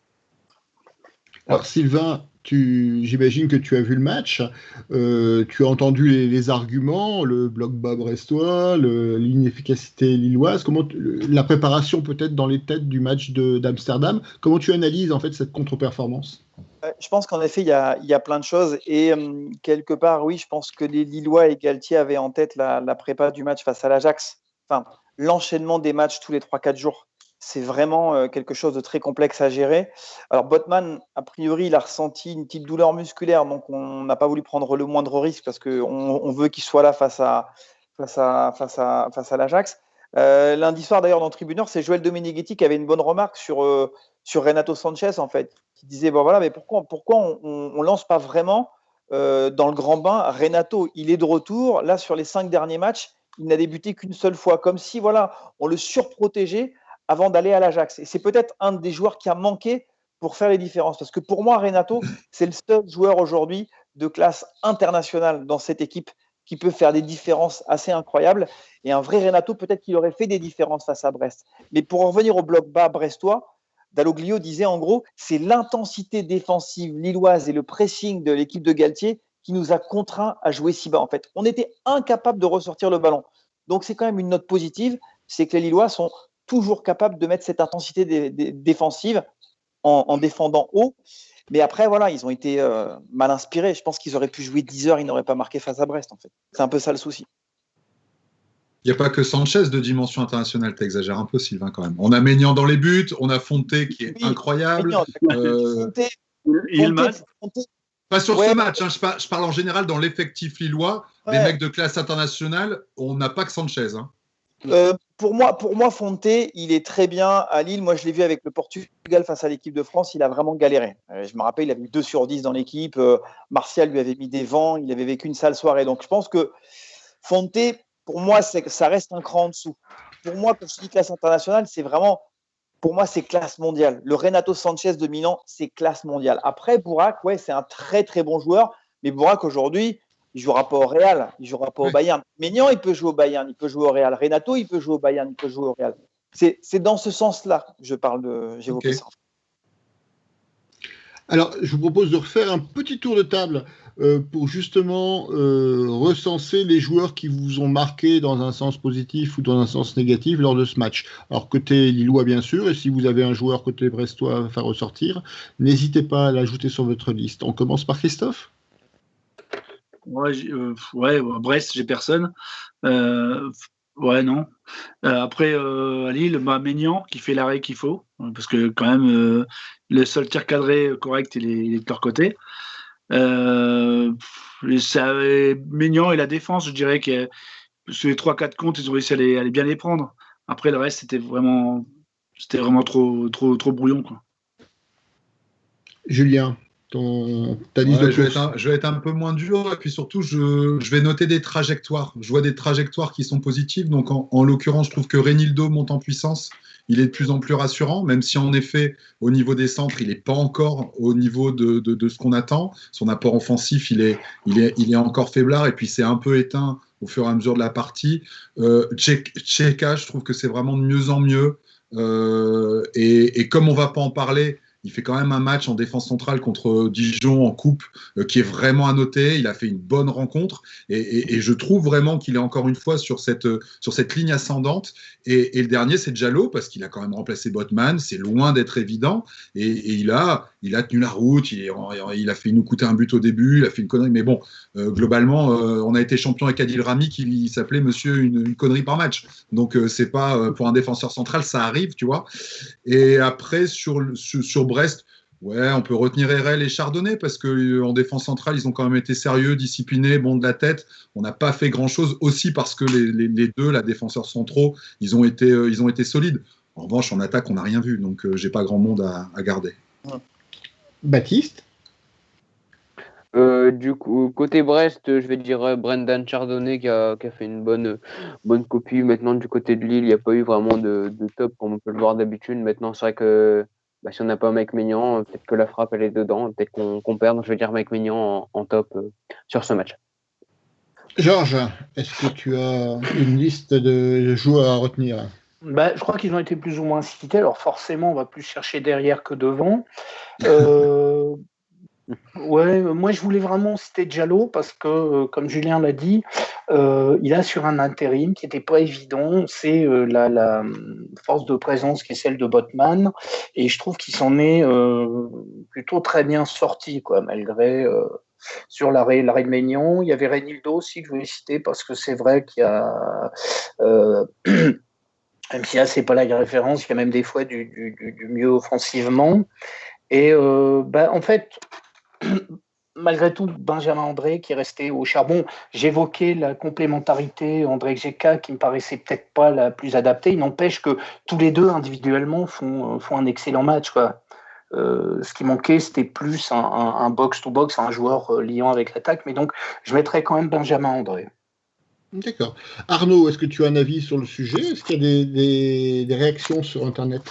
Alors, Sylvain, j'imagine que tu as vu le match, tu as entendu les arguments, le bloc bas brestois, l'inefficacité lilloise, la préparation peut-être dans les têtes du match d'Amsterdam. Comment tu analyses en fait cette contre-performance? Je pense qu'en effet, il y a plein de choses. Et quelque part, oui, je pense que les Lillois et Galtier avaient en tête la prépa du match face à l'Ajax. Enfin, l'enchaînement des matchs tous les 3-4 jours, c'est vraiment quelque chose de très complexe à gérer. Alors, Botman, a priori, il a ressenti une petite douleur musculaire, donc on n'a pas voulu prendre le moindre risque parce qu'on veut qu'il soit là face à l'Ajax. Lundi soir, d'ailleurs, dans Tribuneur, c'est Joël Domenighetti qui avait une bonne remarque sur Renato Sanchez, en fait, qui disait mais pourquoi on lance pas vraiment dans le grand bain Renato? Il est de retour. Là, sur les 5 derniers matchs, il n'a débuté qu'une seule fois, comme si on le surprotégeait avant d'aller à l'Ajax. Et c'est peut-être un des joueurs qui a manqué pour faire les différences. Parce que pour moi, Renato, c'est le seul joueur aujourd'hui de classe internationale dans cette équipe qui peut faire des différences assez incroyables. Et un vrai Renato, peut-être qu'il aurait fait des différences face à Brest. Mais pour en revenir au bloc bas brestois, Dalloglio disait en gros, c'est l'intensité défensive lilloise et le pressing de l'équipe de Galtier qui nous a contraints à jouer si bas. En fait, on était incapable de ressortir le ballon. Donc c'est quand même une note positive, c'est que les Lillois sont toujours capables de mettre cette intensité défensive en défendant haut. Mais après, ils ont été mal inspirés. Je pense qu'ils auraient pu jouer 10 heures, ils n'auraient pas marqué face à Brest. En fait, c'est un peu ça le souci. Il n'y a pas que Sanchez de dimension internationale, t'exagères un peu, Sylvain, quand même. On a Maignan dans les buts, on a Fonté qui est incroyable. Fonté. Pas sur ce match, je parle en général dans l'effectif lillois, des mecs de classe internationale, on n'a pas que Sanchez. Pour moi, Fonté, il est très bien à Lille. Moi, je l'ai vu avec le Portugal face à l'équipe de France, il a vraiment galéré. Je me rappelle, il avait eu 2 sur 10 dans l'équipe. Martial lui avait mis des vents, il avait vécu une sale soirée. Donc, je pense que Fonté, pour moi, ça reste un cran en dessous. Pour moi, quand je dis classe internationale, c'est vraiment, pour moi, c'est classe mondiale. Le Renato Sanchez de Milan, c'est classe mondiale. Après, Bourak, c'est un très, très bon joueur. Mais Bourak, aujourd'hui, il ne jouera pas au Real, il ne jouera pas au Bayern. Maignan, il peut jouer au Bayern, il peut jouer au Real. Renato, il peut jouer au Bayern, il peut jouer au Real. C'est dans ce sens-là que j'évoquais ça. Alors, je vous propose de refaire un petit tour de table pour justement recenser les joueurs qui vous ont marqué dans un sens positif ou dans un sens négatif lors de ce match. Alors, côté lillois, bien sûr, et si vous avez un joueur côté brestois à faire ressortir, n'hésitez pas à l'ajouter sur votre liste. On commence par Christophe. Brest, j'ai personne. Non. Après, à Lille, Maignan qui fait l'arrêt qu'il faut, parce que quand même, le seul tir cadré correct, il est de leur côté. Maignan et la défense, je dirais que sur les 3-4 comptes, ils ont réussi à les bien les prendre. Après, le reste, c'était vraiment trop brouillon, quoi. Julien, ta liste de courses. Je vais être un peu moins dur et puis surtout, je vais noter des trajectoires. Je vois des trajectoires qui sont positives. Donc, en l'occurrence, je trouve que Renildo monte en puissance. Il est de plus en plus rassurant, même si en effet, au niveau des centres, il n'est pas encore au niveau de ce qu'on attend. Son apport offensif, il est encore faiblard et puis c'est un peu éteint au fur et à mesure de la partie. Tcheka, je trouve que c'est vraiment de mieux en mieux. Et comme on ne va pas en parler, il fait quand même un match en défense centrale contre Dijon en coupe qui est vraiment à noter. Il a fait une bonne rencontre et je trouve vraiment qu'il est encore une fois sur cette ligne ascendante. Et le dernier, c'est Diallo parce qu'il a quand même remplacé Botman. C'est loin d'être évident et il a tenu la route. Il a fait nous coûter un but au début. Il a fait une connerie. Mais bon, globalement, on a été champion avec Adil Rami qui s'appelait Monsieur une connerie par match. Donc c'est pas pour un défenseur central, ça arrive, tu vois. Et après sur Brest, ouais, on peut retenir Herel et Chardonnay parce qu'en défense centrale, ils ont quand même été sérieux, disciplinés, bons de la tête. On n'a pas fait grand-chose aussi parce que les deux, la défenseurs centraux, ils ont été solides. En revanche, en attaque, on n'a rien vu, donc j'ai pas grand monde à garder. Baptiste? Du coup, côté Brest, je vais dire Brendan Chardonnay qui a fait une bonne copie. Maintenant, du côté de Lille, il n'y a pas eu vraiment de top comme on peut le voir d'habitude. Maintenant, c'est vrai que si on n'a pas un mec Maignan, peut-être que la frappe elle est dedans, peut-être qu'on perd. Donc je vais dire mec Maignan en top sur ce match. Georges, est-ce que tu as une liste de joueurs à retenir? Je crois qu'ils ont été plus ou moins cités. Alors forcément, on va plus chercher derrière que devant. Ouais, moi je voulais vraiment citer Diallo parce que, comme Julien l'a dit, il a sur un intérim qui n'était pas évident. C'est la force de présence qui est celle de Botman, et je trouve qu'il s'en est plutôt très bien sorti, quoi, malgré sur l'arrêt de Maignan. Il y avait Renildo aussi que je voulais citer parce que c'est vrai qu'il y a même si là c'est pas la référence, il y a même des fois du mieux offensivement. Et en fait, malgré tout, Benjamin André qui est resté au charbon. J'évoquais la complémentarité André Geka qui me paraissait peut-être pas la plus adaptée. Il n'empêche que tous les deux individuellement font un excellent match, quoi. Ce qui manquait, c'était plus un box-to-box, un joueur liant avec l'attaque. Mais donc, je mettrais quand même Benjamin André. D'accord. Arnaud, est-ce que tu as un avis sur le sujet? Est-ce qu'il y a des réactions sur Internet?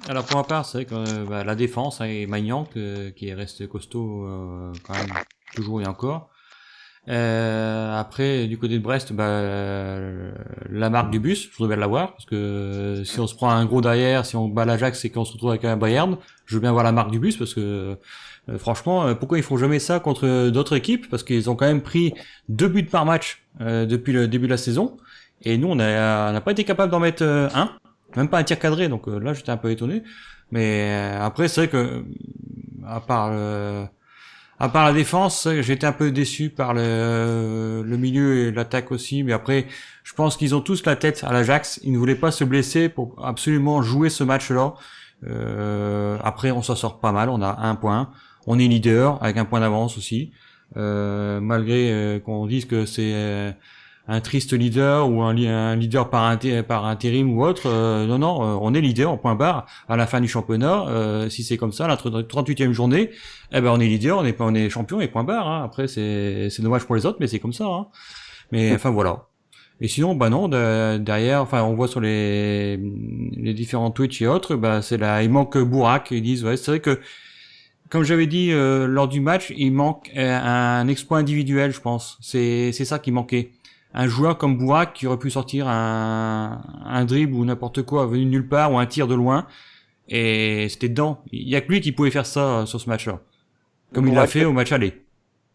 Alors pour ma part, c'est vrai que la défense et Maignan qui reste costaud quand même toujours et encore. Après du côté de Brest, la marque du bus, je voudrais bien l'avoir parce que si on se prend un gros derrière, si on bat l'Ajax et qu'on se retrouve avec un Bayern, je veux bien voir la marque du bus parce que franchement, pourquoi ils font jamais ça contre d'autres équipes? Parce qu'ils ont quand même pris 2 buts par match depuis le début de la saison et nous on n'a pas été capable d'en mettre un. Même pas un tir cadré, donc là j'étais un peu étonné. Mais après c'est vrai que à part la défense, j'étais un peu déçu par le milieu et l'attaque aussi. Mais après, je pense qu'ils ont tous la tête à l'Ajax. Ils ne voulaient pas se blesser pour absolument jouer ce match-là. Après, on s'en sort pas mal. On a 1 point. On est leader avec 1 point d'avance aussi. Malgré qu'on dise que c'est un triste leader ou un leader par intérim ou autre, non, on est leader en point barre à la fin du championnat. Si c'est comme ça, la 38e journée, on est leader, on est champion et point barre. Hein. Après, c'est dommage pour les autres, mais c'est comme ça. Hein. Mais enfin voilà. Et sinon, non, derrière, enfin, on voit sur les différents Twitch et autres, il manque Bourak. Ils disent, ouais, c'est vrai que comme j'avais dit lors du match, il manque un exploit individuel, je pense. C'est ça qui manquait. Un joueur comme Bourak qui aurait pu sortir un dribble ou n'importe quoi venu de nulle part ou un tir de loin et c'était dedans. Il y a que lui qui pouvait faire ça sur ce match-là. Comme il l'a fait au match aller.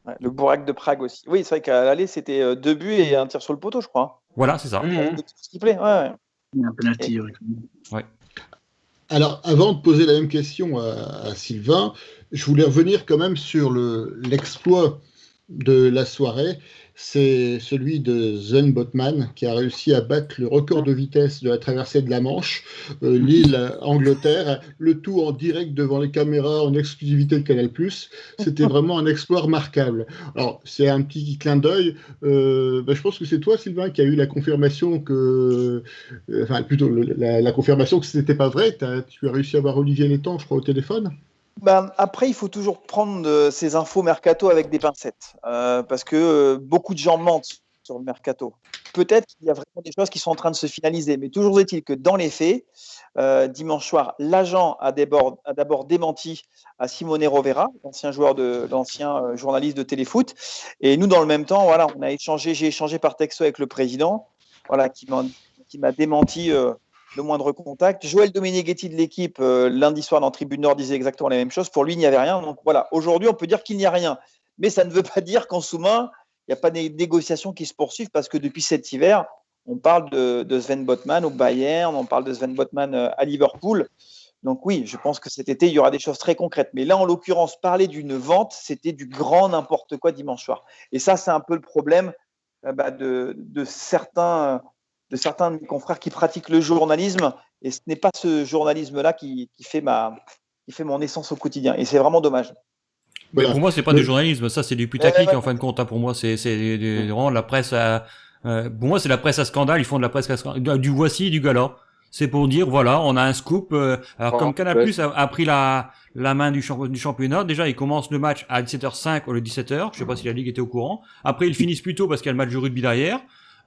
Ouais, le Bourak de Prague aussi. Oui, c'est vrai qu'à l'aller, c'était 2 buts et un tir sur le poteau, je crois. Voilà, c'est ça. Ce qui plaît, ouais. Il y a un penalty, ouais. Alors, avant de poser la même question à Sylvain, je voulais revenir quand même sur l'exploit de la soirée, c'est celui de Sven Botman qui a réussi à battre le record de vitesse de la traversée de la Manche, Lille-Angleterre, le tout en direct devant les caméras, en exclusivité de Canal+. C'était vraiment un exploit remarquable. Alors, c'est un petit clin d'œil. Je pense que c'est toi, Sylvain, qui a eu la confirmation que... enfin, plutôt la confirmation que ce n'était pas vrai. Tu as réussi à avoir Olivier Létang, je crois, au téléphone. Après, il faut toujours prendre ces infos mercato avec des pincettes, parce que beaucoup de gens mentent sur le mercato. Peut-être qu'il y a vraiment des choses qui sont en train de se finaliser, mais toujours est-il que dans les faits, dimanche soir, l'agent a d'abord démenti à Simone Rovera, l'ancien journaliste de Téléfoot, et nous, dans le même temps, voilà, j'ai échangé par texto avec le président, voilà, qui m'a démenti. Le moindre contact. Joël Domeneghetti de l'équipe, lundi soir dans Tribune Nord, disait exactement la même chose. Pour lui, il n'y avait rien. Donc voilà, aujourd'hui, on peut dire qu'il n'y a rien. Mais ça ne veut pas dire qu'en sous-main, il n'y a pas de négociations qui se poursuivent parce que depuis cet hiver, on parle de Sven Botman au Bayern, on parle de Sven Botman à Liverpool. Donc oui, je pense que cet été, il y aura des choses très concrètes. Mais là, en l'occurrence, parler d'une vente, c'était du grand n'importe quoi dimanche soir. Et ça, c'est un peu le problème de certains de mes confrères qui pratiquent le journalisme, et ce n'est pas ce journalisme-là qui fait mon essence au quotidien, et c'est vraiment dommage. Voilà. Pour moi, c'est pas du journalisme, ça c'est du putaclic en fin de compte. Hein. Pour moi, c'est vraiment la presse à... pour moi, c'est la presse à scandale, ils font de la presse à scandale, du voici, du gala. C'est pour dire, voilà, on a un scoop. Alors, comme Canal+ a pris la main du championnat, déjà, ils commencent le match à 17h05 au lieu de 17h. Je sais pas si la Ligue était au courant. Après, ils finissent plus tôt parce qu'il y a le match de rugby derrière.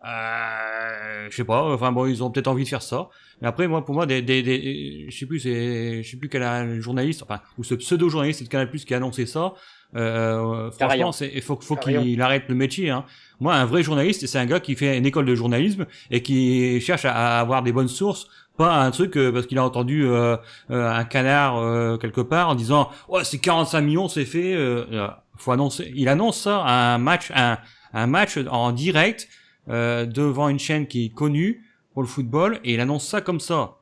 Je sais pas, enfin bon, ils ont peut-être envie de faire ça. Mais après, pour moi, je sais plus quel journaliste, enfin, ou ce pseudo-journaliste de Canal+ qui a annoncé ça. Franchement, il faut qu'il arrête le métier, hein. Moi, un vrai journaliste, c'est un gars qui fait une école de journalisme et qui cherche à avoir des bonnes sources, pas un truc parce qu'il a entendu un canard quelque part en disant ouais, c'est 45 millions, c'est fait. Faut annoncer. Il annonce ça un match en direct devant une chaîne qui est connue pour le football et il annonce ça comme ça.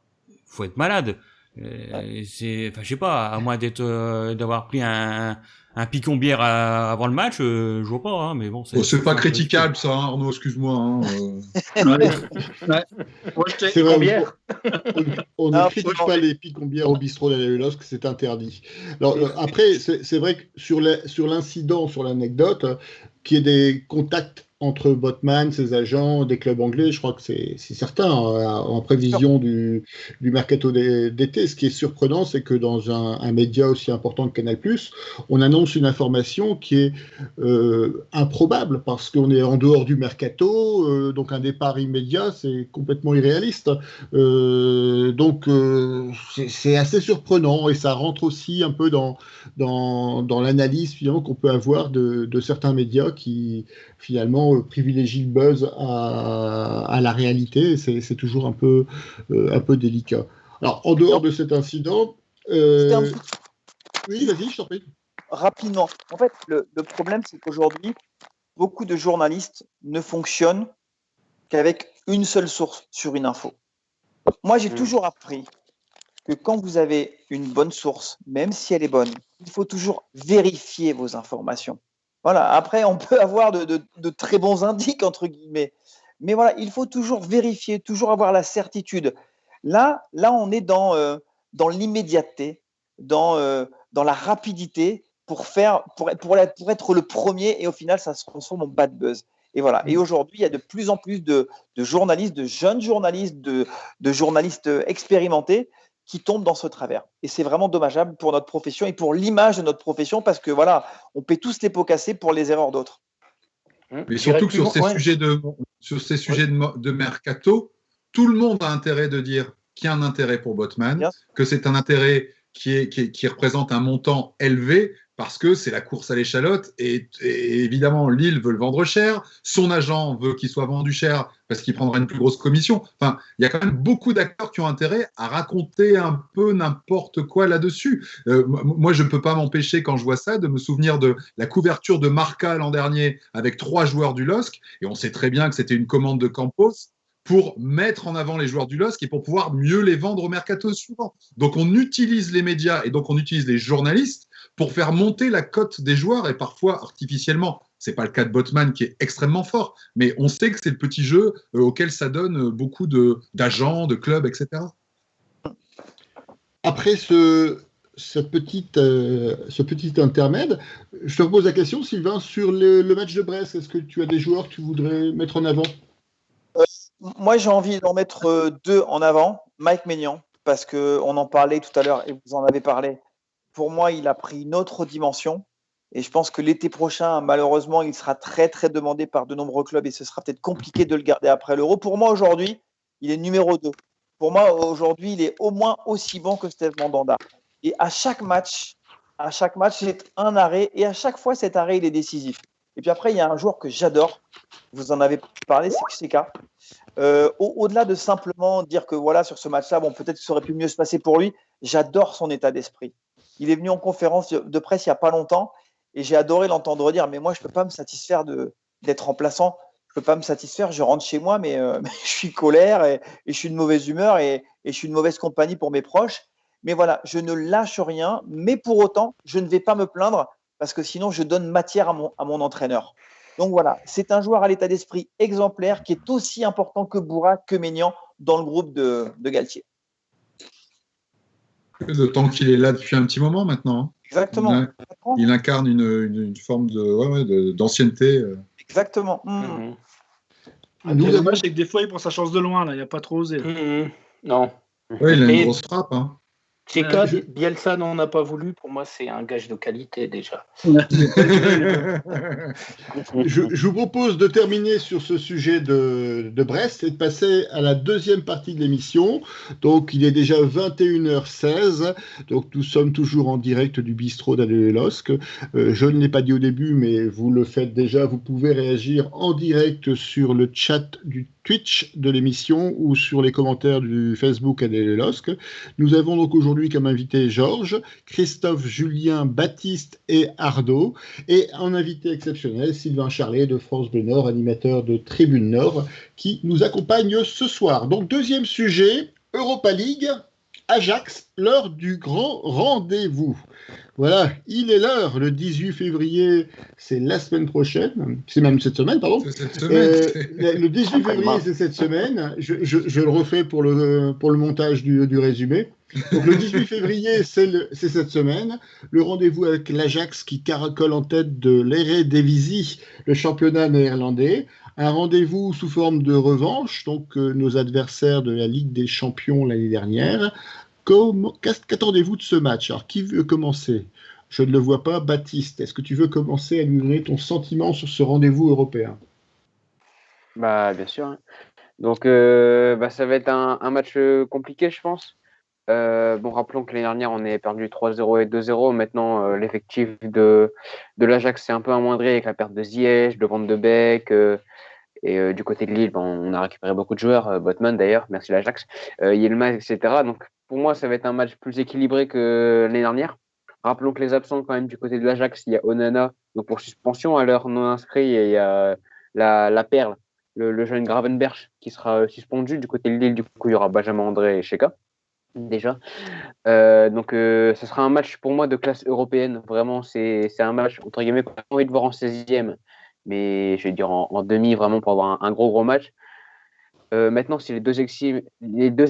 Faut être malade. Je sais pas, à moins d'avoir pris un picon-bière avant le match, je vois pas, hein, mais bon. C'est pas critiquable, ça, hein, Arnaud, excuse-moi. Hein, C'est vrai, on ne critique pas les picon-bières au bistrot de la LOSC, c'est interdit. Alors, après, c'est vrai que sur l'incident, sur l'anecdote, qu'il y ait des contacts entre Botman, ses agents, des clubs anglais, je crois que c'est certain, en prévision du mercato d'été. Ce qui est surprenant, c'est que dans un média aussi important que Canal+, on annonce une information qui est improbable, parce qu'on est en dehors du mercato, donc un départ immédiat, c'est complètement irréaliste. Donc c'est assez surprenant, et ça rentre aussi un peu dans l'analyse finalement qu'on peut avoir de certains médias qui finalement privilégie le buzz à la réalité. C'est toujours un peu délicat. Alors, en dehors de cet incident... Oui, vas-y, je t'en prie. Rapidement. En fait, le problème, c'est qu'aujourd'hui, beaucoup de journalistes ne fonctionnent qu'avec une seule source sur une info. Moi, j'ai toujours appris que quand vous avez une bonne source, même si elle est bonne, il faut toujours vérifier vos informations. Voilà. Après, on peut avoir de très bons indices, entre guillemets. Mais voilà, il faut toujours vérifier, toujours avoir la certitude. Là on est dans l'immédiateté, dans la rapidité pour être le premier, et au final, ça se transforme en bad buzz. Et voilà. Et aujourd'hui, il y a de plus en plus de journalistes, de jeunes journalistes, de journalistes expérimentés qui tombent dans ce travers. Et c'est vraiment dommageable pour notre profession et pour l'image de notre profession, parce que voilà, on paie tous les pots cassés pour les erreurs d'autres. Mais surtout que sur ces sujets de mercato, tout le monde a intérêt de dire qu'il y a un intérêt pour Botman, que c'est un intérêt qui représente un montant élevé, parce que c'est la course à l'échalote, et évidemment Lille veut le vendre cher, son agent veut qu'il soit vendu cher parce qu'il prendra une plus grosse commission. Enfin, il y a quand même beaucoup d'acteurs qui ont intérêt à raconter un peu n'importe quoi là-dessus. Moi, je ne peux pas m'empêcher, quand je vois ça, de me souvenir de la couverture de Marca l'an dernier avec 3 joueurs du LOSC, et on sait très bien que c'était une commande de Campos, pour mettre en avant les joueurs du LOSC et pour pouvoir mieux les vendre au mercato suivant. Donc on utilise les médias et donc on utilise les journalistes pour faire monter la cote des joueurs, et parfois artificiellement, C'est pas le cas de Botman qui est extrêmement fort, mais on sait que c'est le petit jeu auquel ça donne beaucoup d'agents, de clubs, etc. Après ce petit intermède, je te repose la question, Sylvain, sur le match de Brest. Est-ce que tu as des joueurs que tu voudrais mettre en avant? Moi, j'ai envie d'en mettre deux en avant. Mike Maignan, parce qu'on en parlait tout à l'heure et vous en avez parlé. Pour moi, il a pris une autre dimension. Et je pense que l'été prochain, malheureusement, il sera très, très demandé par de nombreux clubs et ce sera peut-être compliqué de le garder après l'Euro. Pour moi, aujourd'hui, il est numéro 2. Pour moi, aujourd'hui, il est au moins aussi bon que Steve Mandanda. Et à chaque match, c'est un arrêt. Et à chaque fois, cet arrêt, il est décisif. Et puis après, il y a un joueur que j'adore. Vous en avez parlé, c'est Xheka. Au-delà de simplement dire que voilà, sur ce match-là, bon, peut-être que ça aurait pu mieux se passer pour lui, j'adore son état d'esprit. Il est venu en conférence de presse il n'y a pas longtemps et j'ai adoré l'entendre dire, mais moi, je ne peux pas me satisfaire d'être remplaçant. Je ne peux pas me satisfaire, je rentre chez moi, mais je suis colère et je suis de mauvaise humeur et je suis de mauvaise compagnie pour mes proches. Mais voilà, je ne lâche rien, mais pour autant, je ne vais pas me plaindre parce que sinon, je donne matière à mon entraîneur. Donc voilà, c'est un joueur à l'état d'esprit exemplaire qui est aussi important que Boura, que Maignan dans le groupe de Galtier. D'autant qu'il est là depuis un petit moment maintenant. Exactement. Il incarne une forme d'ancienneté. Exactement. Le dommage, c'est que des fois, il prend sa chance de loin. Là. Il n'y a pas trop osé. Non. Oui, il a une grosse frappe. Hein. Bielsa n'en a pas voulu. Pour moi, c'est un gage de qualité déjà. Je vous propose de terminer sur ce sujet de Brest et de passer à la deuxième partie de l'émission. Donc, il est déjà 21h16. Donc, nous sommes toujours en direct du bistrot d'Adèle LOSC. Je ne l'ai pas dit au début, mais vous le faites déjà. Vous pouvez réagir en direct sur le chat du Twitch de l'émission ou sur les commentaires du Facebook Adèle LOSC. Nous avons donc aujourd'hui comme invité Georges, Christophe, Julien, Baptiste et Ardo, et en invité exceptionnel Sylvain Charlet de France Bleu Nord, animateur de Tribune Nord, qui nous accompagne ce soir. Donc deuxième sujet, Europa League, Ajax, l'heure du grand rendez-vous. Voilà, il est l'heure, le 18 février, c'est la semaine prochaine, c'est même cette semaine, pardon. C'est cette semaine. Le 18 février, c'est cette semaine. Je le refais pour le montage du résumé. Donc le 18 février, c'est cette semaine. Le rendez-vous avec l'Ajax qui caracole en tête de l'Eredivisie, le championnat néerlandais. Un rendez-vous sous forme de revanche, donc nos adversaires de la Ligue des Champions l'année dernière. Qu'attendez-vous de ce match? Alors, qui veut commencer? Je ne le vois pas. Baptiste, est-ce que tu veux commencer à nous donner ton sentiment sur ce rendez-vous européen? Bien sûr. Donc, ça va être un match compliqué, je pense. Rappelons que l'année dernière, on est perdu 3-0 et 2-0. Maintenant, l'effectif de l'Ajax s'est un peu amoindri avec la perte de Ziyech, de Van de Beek. Et du côté de Lille, on a récupéré beaucoup de joueurs. Botman, d'ailleurs, merci l'Ajax. Yilmaz, etc. Donc, pour moi, ça va être un match plus équilibré que l'année dernière. Rappelons que les absents, quand même, du côté de l'Ajax, il y a Onana, donc pour suspension à l'heure non inscrit, et il y a la perle, le jeune Gravenberch, qui sera suspendu. Du côté de Lille, du coup, il y aura Benjamin André et Xheka, déjà. Donc, ce sera un match, pour moi, de classe européenne. Vraiment, c'est un match, entre guillemets, qu'on a envie de voir en 16e. Mais je vais dire en demi, vraiment, pour avoir un gros match. Maintenant, si les deux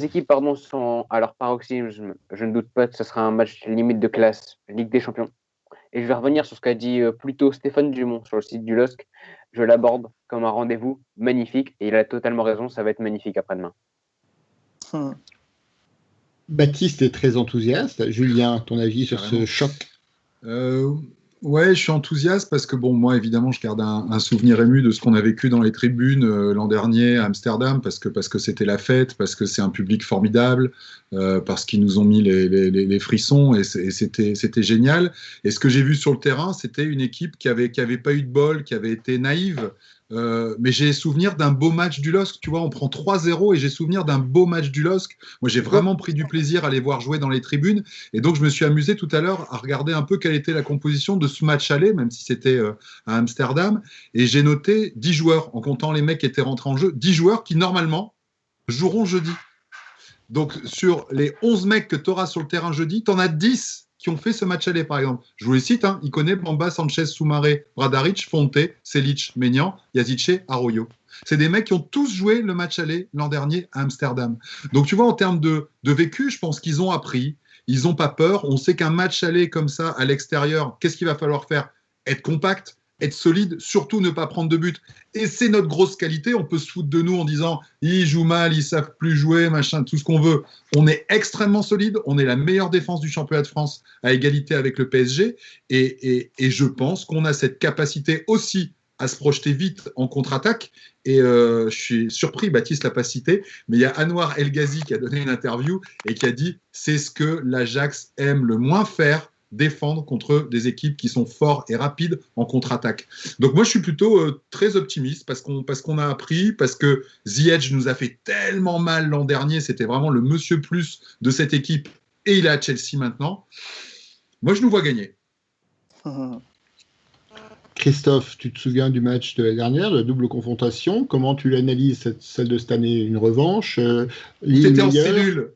équipes sont à leur paroxysme, je ne doute pas que ce sera un match limite de classe Ligue des Champions. Et je vais revenir sur ce qu'a dit plus tôt Stéphane Dumont sur le site du LOSC. Je l'aborde comme un rendez-vous magnifique et il a totalement raison, ça va être magnifique après-demain. Baptiste est très enthousiaste. Julien, ton avis sur ce choc? Ouais, je suis enthousiaste parce que moi évidemment je garde un souvenir ému de ce qu'on a vécu dans les tribunes l'an dernier à Amsterdam parce que c'était la fête, parce que c'est un public formidable, parce qu'ils nous ont mis les frissons et c'était génial. Et ce que j'ai vu sur le terrain, c'était une équipe qui avait pas eu de bol, qui avait été naïve. Mais j'ai souvenir d'un beau match du LOSC, tu vois, on prend 3-0 et j'ai souvenir d'un beau match du LOSC. Moi, j'ai vraiment pris du plaisir à les voir jouer dans les tribunes et donc je me suis amusé tout à l'heure à regarder un peu quelle était la composition de ce match aller, même si c'était à Amsterdam, et j'ai noté 10 joueurs, en comptant les mecs qui étaient rentrés en jeu, 10 joueurs qui normalement joueront jeudi. Donc sur les 11 mecs que tu auras sur le terrain jeudi, tu en as 10 qui ont fait ce match aller, par exemple. Je vous les cite, hein, Ikoné, Bamba, Sanchez, Soumaré, Bradaric, Fonte, Selic, Maignan, Yazice, Arroyo. C'est des mecs qui ont tous joué le match aller l'an dernier à Amsterdam. Donc, tu vois, en termes de vécu, je pense qu'ils ont appris. Ils n'ont pas peur. On sait qu'un match aller comme ça, à l'extérieur, qu'est-ce qu'il va falloir faire? Être compact, être solide, surtout ne pas prendre de but. Et c'est notre grosse qualité. On peut se foutre de nous en disant ils jouent mal, ils savent plus jouer, machin, tout ce qu'on veut. On est extrêmement solide. On est la meilleure défense du championnat de France à égalité avec le PSG. Et je pense qu'on a cette capacité aussi à se projeter vite en contre-attaque. Et je suis surpris, Baptiste l'a pas cité, mais il y a Anwar El Ghazi qui a donné une interview et qui a dit c'est ce que l'Ajax aime le moins faire, défendre contre des équipes qui sont forts et rapides en contre-attaque. Donc moi je suis plutôt très optimiste parce qu'on a appris, parce que Ziyech nous a fait tellement mal l'an dernier, c'était vraiment le monsieur plus de cette équipe et il est à Chelsea maintenant. Moi je nous vois gagner. Christophe, tu te souviens du match de la dernière, la double confrontation? Comment tu l'analyses, celle de cette année? Une revanche? T'étais en cellule.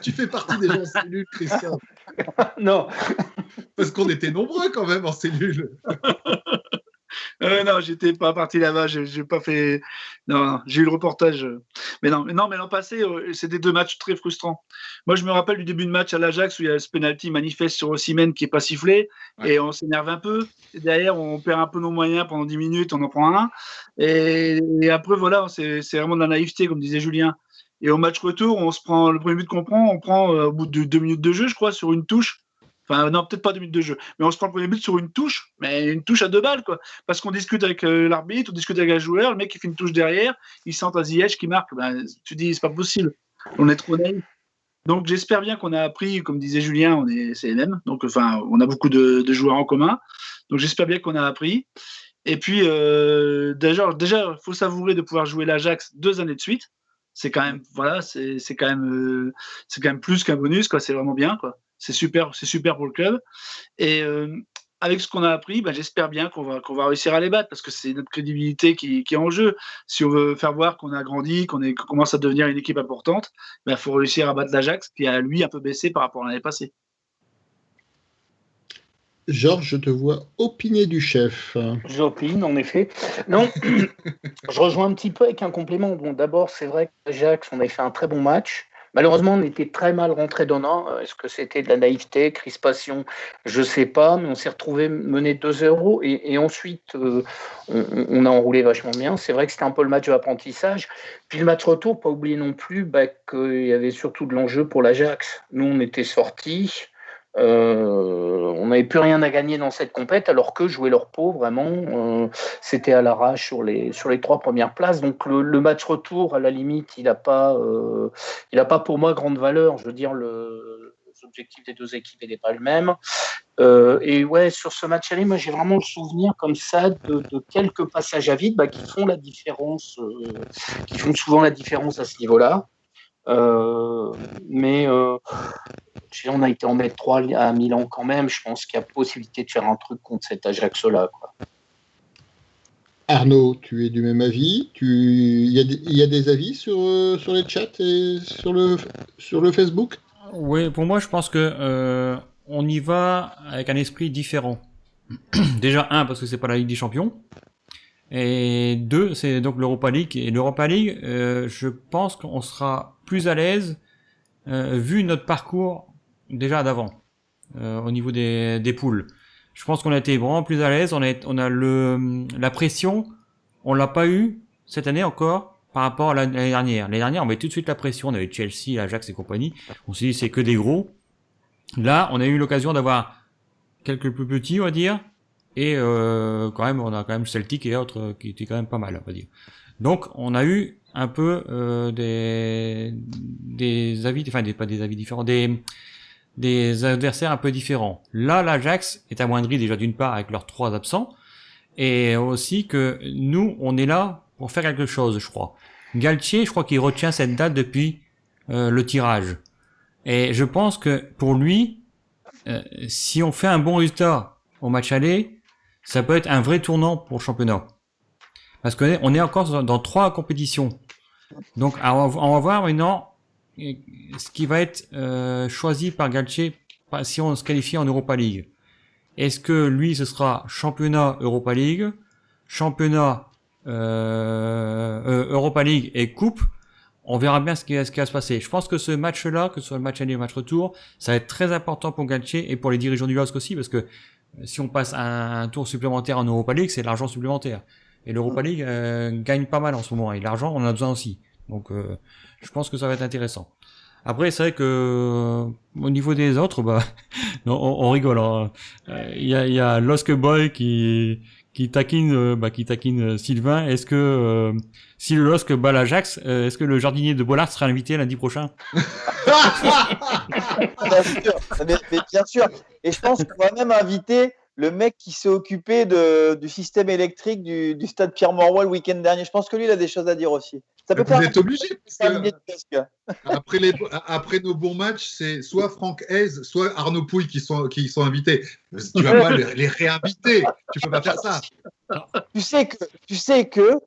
Tu fais partie des gens en cellule, Christophe. Non. Parce qu'on était nombreux quand même en cellule. Non, j'étais pas parti là-bas, j'ai pas fait. Non, j'ai eu le reportage. Mais l'an passé, c'était 2 matchs très frustrants. Moi, je me rappelle du début de match à l'Ajax où il y a ce penalty manifeste sur Osimhen qui est pas sifflé, et on s'énerve un peu. Et derrière, on perd un peu nos moyens pendant 10 minutes, on en prend un. Et après, voilà, c'est vraiment de la naïveté, comme disait Julien. Et au match retour, on se prend le premier but qu'on prend, on prend au bout de 2 minutes de jeu, je crois, sur une touche. Enfin, non, peut-être pas 2 minutes de jeu, mais on se prend le premier but sur une touche, mais une touche à 2 balles, quoi. Parce qu'on discute avec l'arbitre, on discute avec un joueur, le mec qui fait une touche derrière, il sent un Ziyech qui marque. Ben, tu dis, c'est pas possible. On est trop naïf. Donc, j'espère bien qu'on a appris, comme disait Julien, on est CNM, donc enfin, on a beaucoup de joueurs en commun. Donc, j'espère bien qu'on a appris. Et puis, déjà, il faut savourer de pouvoir jouer l'Ajax 2 années de suite. C'est quand même, voilà, c'est quand même plus qu'un bonus, quoi. C'est vraiment bien, quoi. C'est super pour le club. Et avec ce qu'on a appris, ben, j'espère bien qu'on va réussir à les battre parce que c'est notre crédibilité qui est en jeu. Si on veut faire voir qu'on a grandi, qu'on commence à devenir une équipe importante, ben, faut réussir à battre l'Ajax qui a lui un peu baissé par rapport à l'année passée. Georges, je te vois opiner du chef. J'opine, en effet. Non, je rejoins un petit peu avec un complément. Bon, d'abord, c'est vrai qu'Ajax, on a fait un très bon match. Malheureusement, on était très mal rentré dedans. Est-ce que c'était de la naïveté, crispation? Je ne sais pas, mais on s'est retrouvé mené 2-0 et ensuite, on a enroulé vachement bien. C'est vrai que c'était un peu le match de l'apprentissage. Puis le match retour, pas oublier non plus qu'il y avait surtout de l'enjeu pour l'Ajax. Nous, on était sortis. On n'avait plus rien à gagner dans cette compète alors que jouer leur peau vraiment c'était à l'arrache sur les 3 premières places. Donc le match retour à la limite il n'a pas pour moi grande valeur. Je veux dire l'objectif des 2 équipes n'est pas le même. Et ouais, sur ce match aller, moi j'ai vraiment le souvenir comme ça de quelques passages à vide qui font la différence, qui font souvent la différence à ce niveau-là. Mais on a été en mettre 3 à Milan quand même. Je pense qu'il y a possibilité de faire un truc contre cet Ajax-là, quoi. Arnaud, tu es du même avis? Il y a des avis sur les chats et sur le Facebook? Oui, pour moi, je pense que on y va avec un esprit différent. Déjà, 1, parce que c'est pas la Ligue des Champions. Et 2, c'est donc l'Europa League. Et l'Europa League, je pense qu'on sera plus à l'aise vu notre parcours déjà d'avant au niveau des poules. Je pense qu'on a été vraiment plus à l'aise. On a la pression, on l'a pas eu cette année encore par rapport à l'année dernière. L'année dernière, on met tout de suite la pression. On avait Chelsea, l'Ajax et compagnie. On s'est dit c'est que des gros. Là, on a eu l'occasion d'avoir quelques plus petits, on va dire. Et quand même, on a quand même Celtic et autres qui étaient quand même pas mal, on va dire. Donc, on a eu un peu des avis, enfin pas des avis différents, des adversaires un peu différents. Là, l'Ajax est amoindri déjà d'une part avec leurs 3 absents, et aussi que nous, on est là pour faire quelque chose, je crois. Galtier, je crois qu'il retient cette date depuis le tirage. Et je pense que pour lui, si on fait un bon résultat au match aller, ça peut être un vrai tournant pour le championnat. Parce qu'on est encore dans 3 compétitions. Donc, on va voir maintenant ce qui va être choisi par Galtier si on se qualifie en Europa League, est-ce que lui, ce sera championnat Europa League, championnat Europa League et coupe? On verra bien ce qui va se passer. Je pense que ce match-là, que ce soit le match aller ou le match retour, ça va être très important pour Galtier et pour les dirigeants du LOSC aussi, parce que si on passe un tour supplémentaire en Europa League, c'est de l'argent supplémentaire. Et l'Europa League gagne pas mal en ce moment, et l'argent, on en a besoin aussi. Donc, je pense que ça va être intéressant. Après, c'est vrai que au niveau des autres, on rigole. Hein. Il y a Losk Boy qui taquine Sylvain. Est-ce que si le LOSC bat l'Ajax, est-ce que le jardinier de Bollard sera invité lundi prochain? Bien sûr. Et je pense qu'on va même inviter le mec qui s'est occupé du système électrique du stade Pierre-Mauroy le week-end dernier. Je pense que lui, il a des choses à dire aussi. Ça peut Vous êtes obligé, parce que après nos bons matchs, c'est soit Franck Hez, soit Arnaud Pouille qui sont invités. Tu vas pas les réinviter. Tu peux pas faire ça. Tu sais que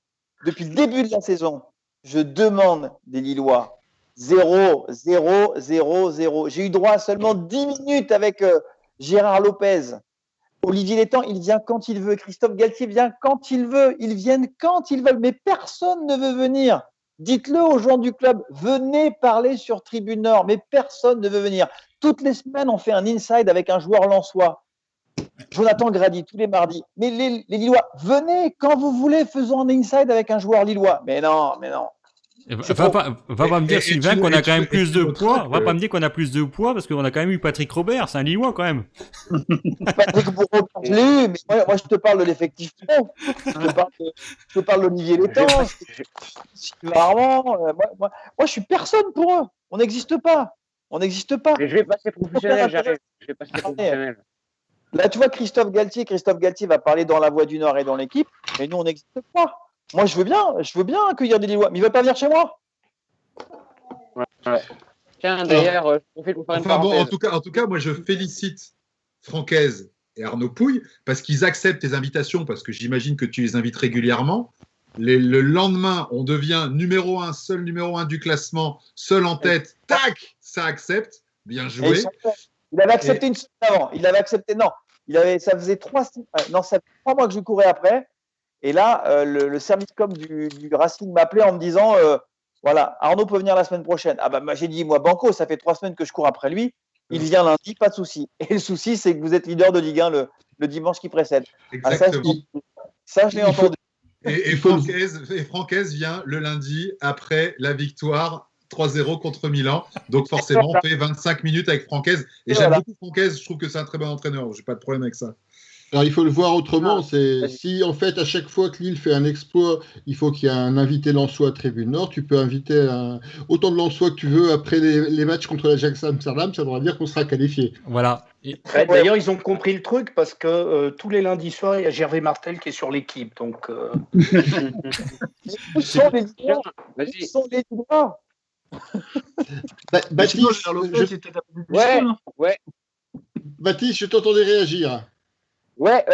depuis le début de la saison, je demande des Lillois 0, 0, 0, 0. J'ai eu droit à seulement 10 minutes avec Gérard Lopez. Olivier Létang, il vient quand il veut. Christophe Galtier vient quand il veut. Ils viennent quand ils veulent. Mais personne ne veut venir. Dites-le aux gens du club. Venez parler sur Tribune Nord. Mais personne ne veut venir. Toutes les semaines, on fait un inside avec un joueur lensois. Jonathan Grady, tous les mardis. Mais les Lillois, venez quand vous voulez. Faisons un inside avec un joueur lillois. Mais non. Va pas me dire, Sylvain, qu'on a quand même plus de poids. Va pas me dire qu'on a plus de poids parce qu'on a quand même eu Patrick Robert. C'est un Lillois quand même. Patrick Robert, je l'ai eu, mais moi je te parle de l'effectif pro. Je te parle d'Olivier Létang. Moi, je suis personne pour eux. On n'existe pas. Mais je vais passer professionnel, j'arrive. Là, tu vois, Christophe Galtier va parler dans La Voix du Nord et dans l'équipe, mais nous, on n'existe pas. Moi, je veux bien accueillir des Lillois, mais ils ne veulent pas venir chez moi. Ouais. Tiens, d'ailleurs, je profite pour faire une parenthèse. En tout cas, moi, je félicite Francaise et Arnaud Pouille parce qu'ils acceptent tes invitations, parce que j'imagine que tu les invites régulièrement. Le lendemain, on devient seul numéro 1 du classement, seul en tête. Tac, ça accepte. Bien joué. Il avait accepté une semaine avant. Ça faisait 3 mois que je courais après. Et là, le service com du Racing m'appelait en me disant voilà, Arnaud peut venir la semaine prochaine. Ah bah, j'ai dit, moi, banco, ça fait 3 semaines que je cours après lui. Il vient lundi, pas de souci. Et le souci, c'est que vous êtes leader de Ligue 1 le dimanche qui précède. Exactement. Ça, je l'ai entendu. Et Francaise vient le lundi après la victoire 3-0 contre Milan. Donc forcément, on fait 25 minutes avec Francaise. Et j'aime beaucoup Francaise. Je trouve que c'est un très bon entraîneur. Je n'ai pas de problème avec ça. Alors, il faut le voir autrement. Si, en fait, à chaque fois que Lille fait un exploit, il faut qu'il y ait un invité lensois à Tribune Nord, tu peux inviter autant de lensois que tu veux après les matchs contre l'Ajax Amsterdam, ça voudra dire qu'on sera qualifié. Voilà. D'ailleurs, ils ont compris le truc parce que tous les lundis soirs, il y a Gervais Martel qui est sur l'équipe. Donc, Où sont les Lillois Baptiste, Baptiste, je t'entendais réagir. Ouais,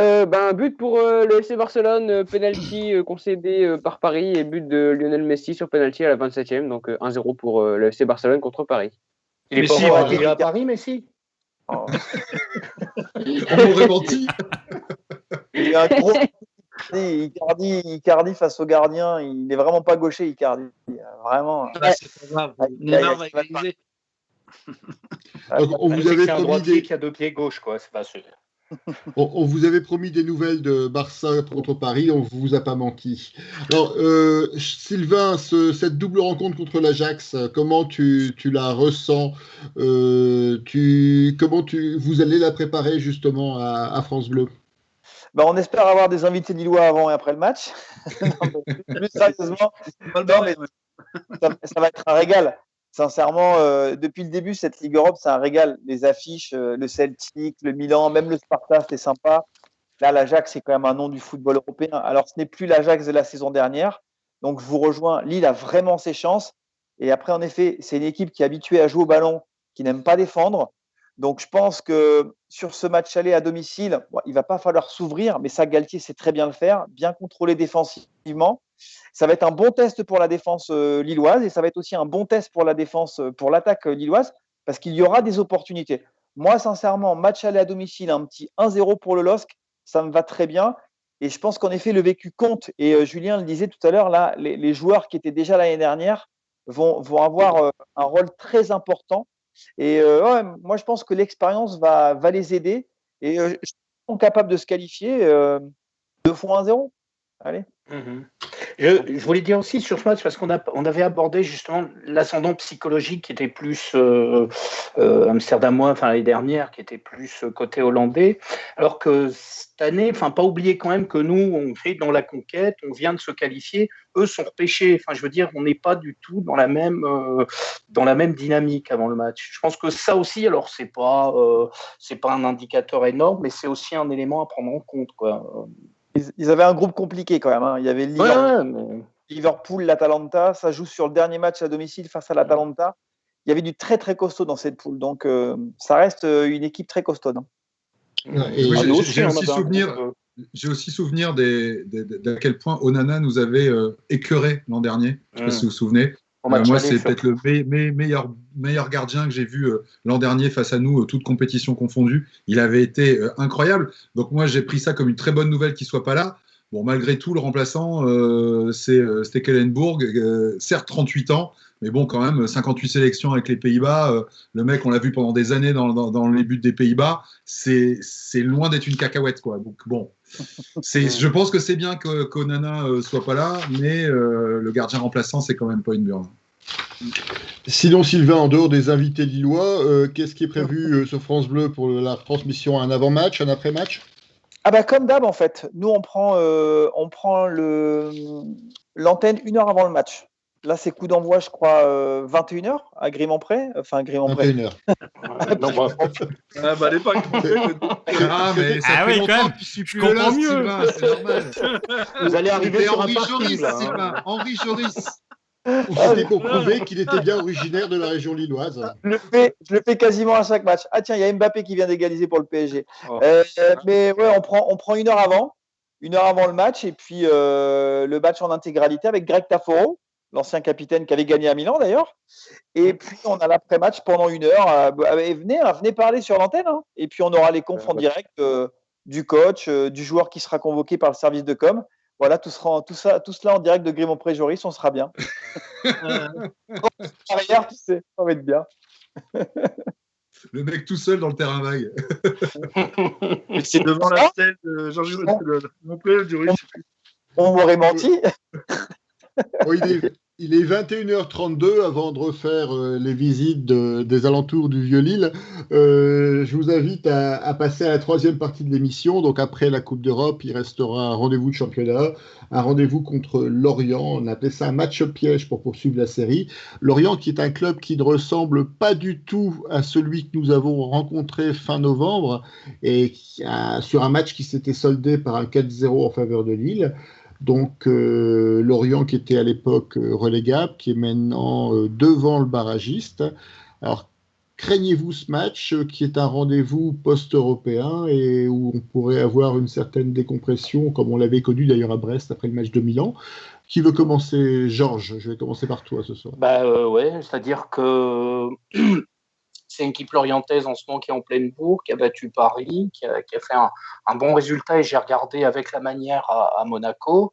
but pour le FC Barcelone, penalty concédé par Paris et but de Lionel Messi sur penalty à la 27e, donc 1-0 pour le FC Barcelone contre Paris. Il est pas intégré à Paris, Messi. On m'aurait menti. Il y a un gros Icardi face au gardien, il n'est vraiment pas gaucher, Icardi. Vraiment. C'est pas grave. Neymar va égaliser. On vous avait promis qui a 2 pieds gauche, quoi. C'est pas sûr. On vous avait promis des nouvelles de Barça contre Paris, on ne vous a pas menti. Alors, Sylvain, cette double rencontre contre l'Ajax, comment tu la ressens comment vous allez la préparer justement à France Bleu? On espère avoir des invités lillois avant et après le match. Plus sérieusement, ça va être un régal. Sincèrement, depuis le début, cette Ligue Europe, c'est un régal. Les affiches, le Celtic, le Milan, même le Sparta, c'était sympa. Là, l'Ajax, c'est quand même un nom du football européen. Alors, ce n'est plus l'Ajax de la saison dernière. Donc, je vous rejoins. Lille a vraiment ses chances. Et après, en effet, c'est une équipe qui est habituée à jouer au ballon, qui n'aime pas défendre. Donc, je pense que sur ce match aller à domicile, il ne va pas falloir s'ouvrir, mais ça, Galtier sait très bien le faire, bien contrôler défensivement. Ça va être un bon test pour la défense lilloise et ça va être aussi un bon test pour la défense, pour l'attaque lilloise, parce qu'il y aura des opportunités. Moi, sincèrement, match aller à domicile, un petit 1-0 pour le LOSC, ça me va très bien. Et je pense qu'en effet, le vécu compte. Et Julien le disait tout à l'heure, là, les joueurs qui étaient déjà l'année dernière vont avoir un rôle très important. Et ouais, moi, je pense que l'expérience va les aider. Et je sont capables de se qualifier 2 fois 1-0. Allez. Je voulais dire aussi sur ce match, parce qu'on avait abordé justement l'ascendant psychologique qui était plus amsterdamois, enfin l'année dernière, qui était plus côté hollandais, alors que cette année, enfin pas oublier quand même que nous, on fait dans la conquête, on vient de se qualifier, eux sont repêchés, enfin je veux dire, on n'est pas du tout dans la même dynamique avant le match. Je pense que ça aussi, alors c'est pas un indicateur énorme, mais c'est aussi un élément à prendre en compte, quoi. Ils avaient un groupe compliqué quand même. Hein. Il y avait Liverpool, l'Atalanta. Ça joue sur le dernier match à domicile face à l'Atalanta. Il y avait du très très costaud dans cette poule. Donc ça reste une équipe très costaude. Hein. J'ai aussi souvenir d'à quel point Onana nous avait écœuré l'an dernier. Je ne sais pas si vous vous souvenez. Moi, c'est peut-être le meilleur gardien que j'ai vu l'an dernier face à nous, toute compétition confondue. Il avait été incroyable. Donc moi, j'ai pris ça comme une très bonne nouvelle qu'il ne soit pas là. Bon, malgré tout, le remplaçant, c'est Stekelenburg, certes 38 ans, mais bon, quand même, 58 sélections avec les Pays-Bas. Le mec, on l'a vu pendant des années dans les buts des Pays-Bas. C'est loin d'être une cacahuète, quoi. Donc bon, je pense que c'est bien qu'Onana soit pas là, mais le gardien remplaçant, c'est quand même pas une burne. Sinon, Sylvain, en dehors des invités lillois, qu'est-ce qui est prévu sur France Bleu pour la retransmission? Un avant-match, un après-match? Ah bah comme d'hab en fait, nous on prend l'antenne 1 heure avant le match. Là c'est coup d'envoi je crois 21h à Grimont-Pré, enfin Grimont-Pré. 21h. Ah bah l'époque. Mais ça fait longtemps que tu suis plus là, Sylvain, c'est normal. Vous allez arriver sur un Henri parking Joris, là. Sylvain, Henri Joris. On s'était prouvé qu'il était bien originaire de la région lilloise. Je le fais quasiment à chaque match. Ah tiens, il y a Mbappé qui vient d'égaliser pour le PSG. Mais ouais, on prend 1 heure avant le match, et puis le match en intégralité avec Greg Taforo, l'ancien capitaine qui avait gagné à Milan d'ailleurs. Et puis on a l'après-match pendant 1 heure. Venez parler sur l'antenne. Hein. Et puis on aura les confs en direct du coach, du joueur qui sera convoqué par le service de com. Voilà, tout cela en direct de Grimont-Pré-Joris, on sera bien. Arrière, tu sais, ça va être bien. Le mec tout seul dans le terrain vague. C'est devant la scène de Georges Grimont-Pré-Joris. On m'aurait menti. Il est 21h32 avant de refaire les visites des alentours du Vieux-Lille. Je vous invite à passer à la 3e partie de l'émission. Donc après la Coupe d'Europe, il restera un rendez-vous de championnat, un rendez-vous contre Lorient. On appelait ça un match piège pour poursuivre la série. Lorient qui est un club qui ne ressemble pas du tout à celui que nous avons rencontré fin novembre, et sur un match qui s'était soldé par un 4-0 en faveur de Lille. Donc Lorient qui était à l'époque relégable, qui est maintenant devant le barragiste. Alors craignez-vous ce match qui est un rendez-vous post-européen et où on pourrait avoir une certaine décompression, comme on l'avait connu d'ailleurs à Brest après le match de Milan? Qui veut commencer? Georges, je vais commencer par toi ce soir. Ouais, c'est-à-dire que c'est une équipe lorientaise en ce moment qui est en pleine bourre, qui a battu Paris, qui a fait un bon résultat, et j'ai regardé avec la manière à Monaco.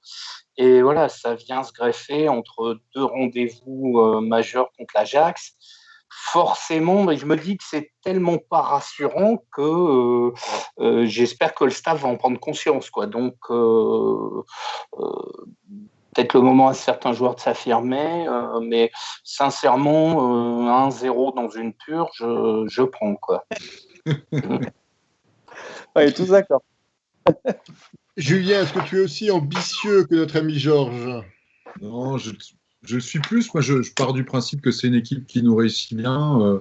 Et voilà, ça vient se greffer entre 2 rendez-vous majeurs contre l'Ajax. Forcément, mais je me dis que c'est tellement pas rassurant que j'espère que le staff va en prendre conscience, quoi. Donc, peut-être le moment à certains joueurs de s'affirmer, mais sincèrement, 1-0 dans une purge, je prends, quoi. Ouais, tous d'accord. Julien, est-ce que tu es aussi ambitieux que notre ami Georges? Non, je le suis plus. Moi, je pars du principe que c'est une équipe qui nous réussit bien.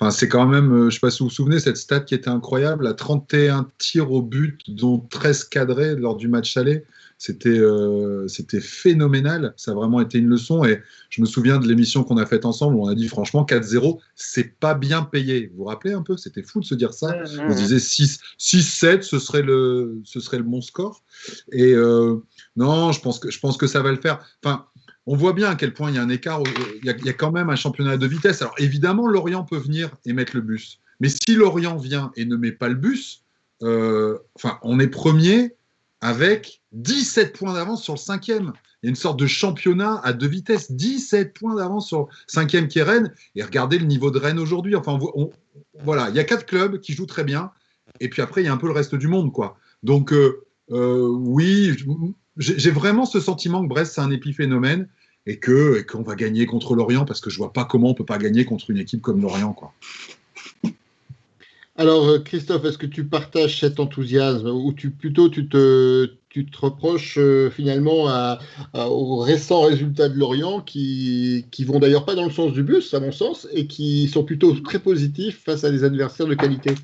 Enfin, c'est quand même, je ne sais pas si vous vous souvenez, cette stat qui était incroyable, à 31 tirs au but, dont 13 cadrés lors du match aller. C'était phénoménal, ça a vraiment été une leçon. Et je me souviens de l'émission qu'on a faite ensemble où on a dit franchement 4-0, c'est pas bien payé. Vous vous rappelez un peu? C'était fou de se dire ça. On se disait 6-7, ce serait le bon score. Et non, je pense que ça va le faire. Enfin, on voit bien à quel point il y a un écart. Il y a quand même un championnat de vitesse. Alors évidemment, Lorient peut venir et mettre le bus. Mais si Lorient vient et ne met pas le bus, on est premier avec 17 points d'avance sur le 5e. Il y a une sorte de championnat à 2 vitesses, 17 points d'avance sur le 5e qui est Rennes. Et regardez le niveau de Rennes aujourd'hui. Voilà, il y a 4 clubs qui jouent très bien. Et puis après, il y a un peu le reste du monde, quoi. Donc, oui, j'ai vraiment ce sentiment que Brest, c'est un épiphénomène et qu'on va gagner contre Lorient parce que je vois pas comment on peut pas gagner contre une équipe comme Lorient, quoi. Alors, Christophe, est-ce que tu partages cet enthousiasme ou tu te reproches finalement aux récents résultats de Lorient qui vont d'ailleurs pas dans le sens du bus, à mon sens, et qui sont plutôt très positifs face à des adversaires de qualité?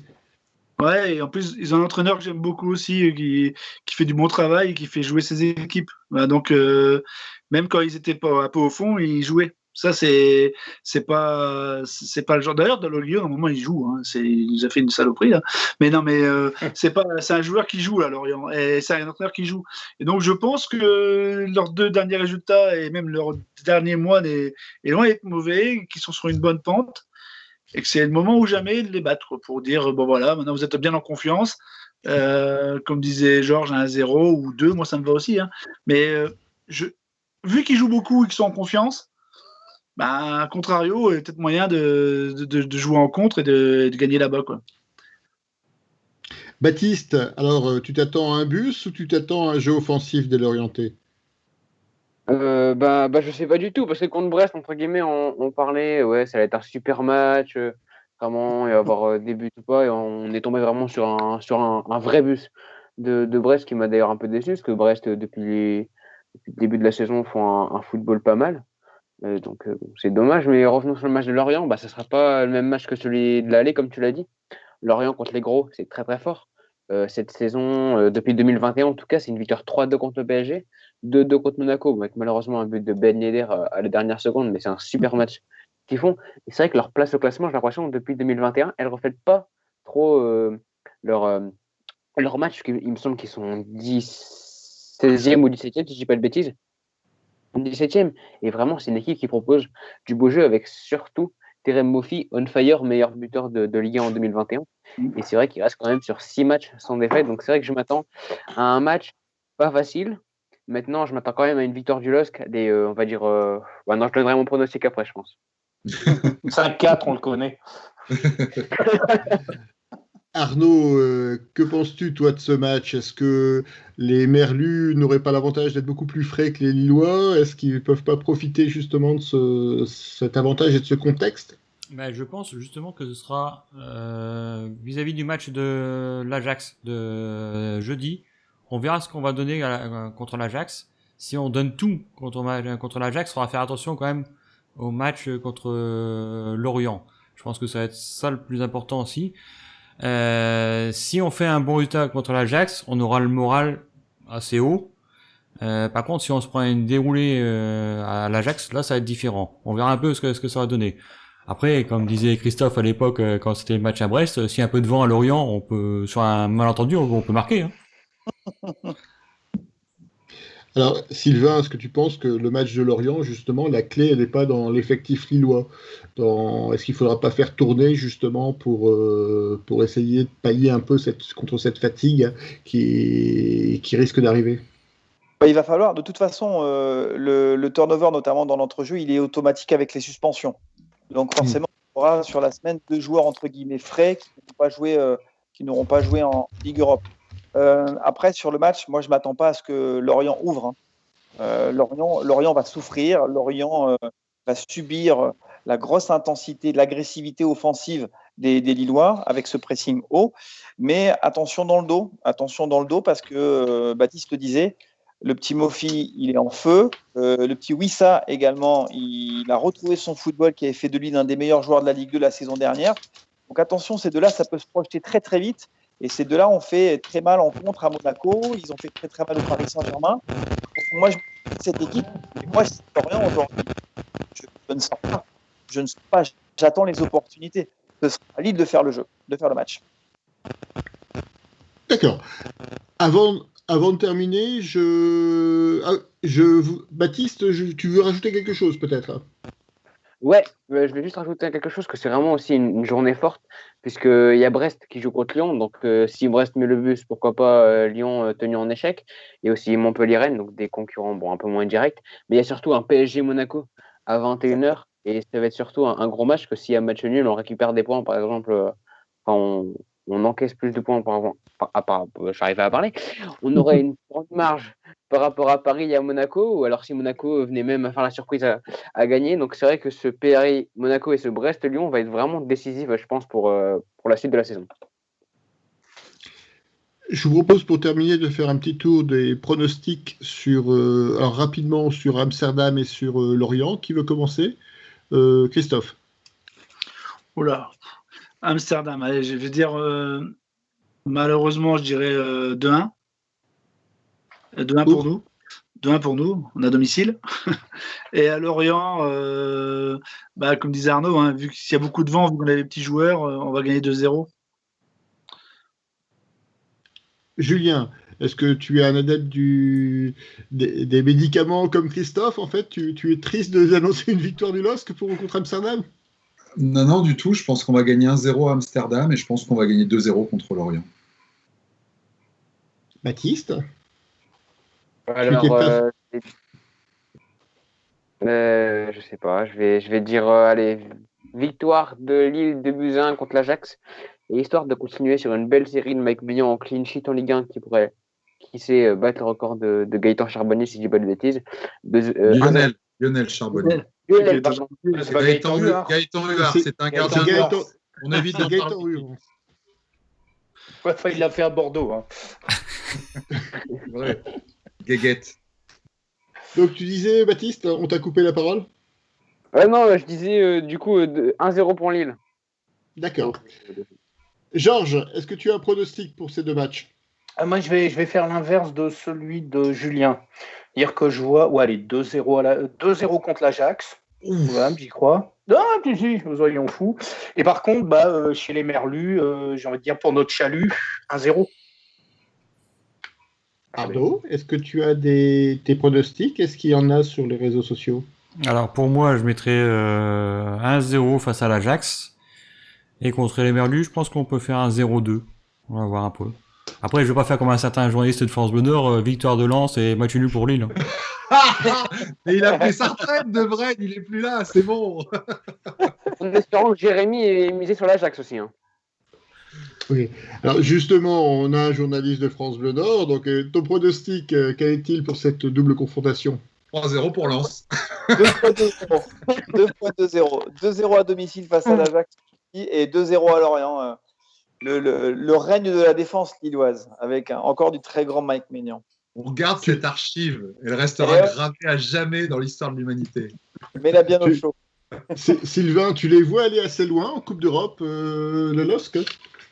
Ouais, et en plus, ils ont un entraîneur que j'aime beaucoup aussi, qui fait du bon travail et qui fait jouer ses équipes. Voilà, donc, même quand ils étaient pas un peu au fond, ils jouaient. Ça, c'est pas le genre. D'ailleurs, dans le à un moment, il joue. Hein. Il nous a fait une saloperie, là. Mais non, mais c'est un joueur qui joue, là, Lorient. Et c'est un entraîneur qui joue. Et donc, je pense que leurs 2 derniers résultats et même leurs derniers mois est loin d'être mauvais, qu'ils sont sur une bonne pente. Et que c'est le moment ou jamais de les battre pour dire bon voilà, maintenant vous êtes bien en confiance. Comme disait Georges, 1-0 ou 2, moi ça me va aussi. Hein. Mais vu qu'ils jouent beaucoup et qu'ils sont en confiance, à contrario, il y a peut-être moyen de jouer en contre et de gagner là-bas, quoi. Baptiste, alors tu t'attends à un bus ou tu t'attends à un jeu offensif de l'orienté? Je sais pas du tout, parce que contre Brest, entre guillemets, on parlait, ouais, ça allait être un super match, vraiment, il va y avoir des buts ou pas, et on est tombé vraiment sur un vrai bus de Brest qui m'a d'ailleurs un peu déçu, parce que Brest, depuis le début de la saison, font un football pas mal. Donc c'est dommage, mais revenons sur le match de Lorient, ça sera pas le même match que celui de l'aller, comme tu l'as dit. Lorient contre les gros, c'est très très fort. Cette saison, depuis 2021 en tout cas, c'est une victoire 3-2 contre le PSG, 2-2 contre Monaco, avec malheureusement un but de Ben Yedder à la dernière seconde, mais c'est un super match qu'ils font. Et c'est vrai que leur place au classement, j'ai l'impression, depuis 2021, elle ne reflète pas trop leur match. Il me semble qu'ils sont 16e ou 17e, si je ne dis pas de bêtises. 17e. Et vraiment, c'est une équipe qui propose du beau jeu avec surtout Terem Moffi, on fire, meilleur buteur de Ligue 1 en 2021. Et c'est vrai qu'il reste quand même sur 6 matchs sans défaite. Donc c'est vrai que je m'attends à un match pas facile. Maintenant, je m'attends quand même à une victoire du LOSC. On va dire. Non, je donnerai mon pronostic après, je pense. 5-4, on le connaît. Arnaud, que penses-tu, toi, de ce match? Est-ce que les Merlus n'auraient pas l'avantage d'être beaucoup plus frais que les Lillois? Est-ce qu'ils ne peuvent pas profiter justement de cet avantage et de ce contexte? Je pense justement que ce sera vis-à-vis du match de l'Ajax de jeudi. On verra ce qu'on va donner contre l'Ajax. Si on donne tout contre l'Ajax, il faudra faire attention quand même au match contre Lorient. Je pense que ça va être ça le plus important aussi. Si on fait un bon résultat contre l'Ajax, on aura le moral assez haut. Par contre, si on se prend une déroulée à l'Ajax, là ça va être différent. On verra un peu ce que ça va donner. Après, comme disait Christophe à l'époque, quand c'était le match à Brest, s'il y a un peu de vent à Lorient, on peut, sur un malentendu, on peut marquer. Hein. Alors, Sylvain, est-ce que tu penses que le match de Lorient, justement, la clé, elle n'est pas dans l'effectif lillois? Est-ce qu'il ne faudra pas faire tourner, justement, pour essayer de pallier un peu contre cette fatigue qui risque d'arriver? Il va falloir, de toute façon, le turnover, notamment dans l'entrejeu, il est automatique avec les suspensions. Donc forcément, on aura sur la semaine 2 joueurs entre guillemets frais qui n'auront pas joué en Ligue Europe. Après, sur le match, moi je m'attends pas à ce que Lorient ouvre. Hein. Lorient va souffrir. Lorient va subir la grosse intensité, l'agressivité offensive des Lillois avec ce pressing haut. Mais attention dans le dos parce que Baptiste le disait. Le petit Moffi, il est en feu. Le petit Wissa également, il a retrouvé son football qui avait fait de lui l'un des meilleurs joueurs de la Ligue 2 la saison dernière. Donc attention, ces deux-là, ça peut se projeter très très vite. Et ces deux-là ont fait très mal en contre à Monaco. Ils ont fait très très mal au Paris Saint-Germain. Donc moi, je me dis cette équipe, et moi, je ne sais rien aujourd'hui. Je ne sens pas. Je ne sens pas. J'attends les opportunités. Ce sera à Lille de faire le jeu, de faire le match. D'accord. Avant de terminer, Baptiste, tu veux rajouter quelque chose peut-être? Ouais, je vais juste rajouter quelque chose, que c'est vraiment aussi une journée forte, puisqu'il y a Brest qui joue contre Lyon. Donc, si Brest met le bus, pourquoi pas Lyon tenu en échec. Il y a aussi Montpellier-Rennes, donc des concurrents un peu moins directs. Mais il y a surtout un PSG-Monaco à 21h. Et ça va être surtout un gros match, que s'il y a match nul, on récupère des points, par exemple, on encaisse plus de points j'arrive à parler. On aurait une grande marge par rapport à Paris et à Monaco, ou alors si Monaco venait même à faire la surprise à gagner. Donc c'est vrai que ce Paris-Monaco et ce Brest-Lyon va être vraiment décisif, je pense, pour la suite de la saison. Je vous propose pour terminer de faire un petit tour des pronostics alors rapidement sur Amsterdam et sur Lorient. Qui veut commencer? Christophe. Oula, Amsterdam, allez, je vais dire malheureusement, je dirais 2-1. 2-1 pour nous. 2-1 pour nous, on a domicile. Et à Lorient, comme disait Arnaud, hein, vu qu'il y a beaucoup de vent, vu qu'on a des petits joueurs, on va gagner 2-0. Julien, est-ce que tu es un adepte des médicaments comme Christophe? En fait, tu es triste d'annoncer une victoire du LOSC contre Amsterdam? Non, du tout. Je pense qu'on va gagner 1-0 à Amsterdam et je pense qu'on va gagner 2-0 contre Lorient. Baptiste? Alors, je sais pas. Je vais dire allez, victoire de Lille 2-1 contre l'Ajax. Et histoire de continuer sur une belle série de Mike Maignan en clean sheet en Ligue 1 qui sait battre le record de Gaëtan Charbonnier, si je dis pas de bêtises. Lionel Charbonnier. C'est pas Gaëtan Huard. Gaëtan Huard, c'est un gardien de Lens. On évite de Gaëtan Huard. Ouais, il l'a fait à Bordeaux. Hein. Ouais. Guéguette. Donc tu disais, Baptiste, on t'a coupé la parole? Non, je disais du coup 1-0 pour Lille. D'accord. Georges, est-ce que tu as un pronostic pour ces deux matchs? Moi, je vais faire l'inverse de celui de Julien. Dire que je vois 2-0 contre l'Ajax. Voilà, j'y crois. Non, si, soyons fous. Et par contre, chez les Merlus, j'ai envie de dire pour notre chalut, 1-0. Arnaud, est-ce que tu as tes pronostics? Est-ce qu'il y en a sur les réseaux sociaux? Alors pour moi, je mettrais 1-0 face à l'Ajax. Et contre les Merlus, je pense qu'on peut faire un 0-2. On va voir un peu. Après, je vais pas faire comme un certain journaliste de France Bleu Nord, victoire de Lens et match nul pour Lille. Et il a pris sa retraite de Brenne, il est plus là, c'est bon. En espérant que Jérémy ait misé sur l'Ajax aussi. Hein. Oui. Alors justement, on a un journaliste de France Bleu Nord. Donc ton pronostic, quel est-il pour cette double confrontation? 3-0 pour Lens. 2-0. 2-0 à domicile face à l'Ajax et 2-0 à Lorient. Le règne de la défense lilloise, avec encore du très grand Mike Maignan. On regarde cette archive, elle restera gravée à jamais dans l'histoire de l'humanité. Mets-la bien au chaud. Sylvain, tu les vois aller assez loin en Coupe d'Europe, le LOSC?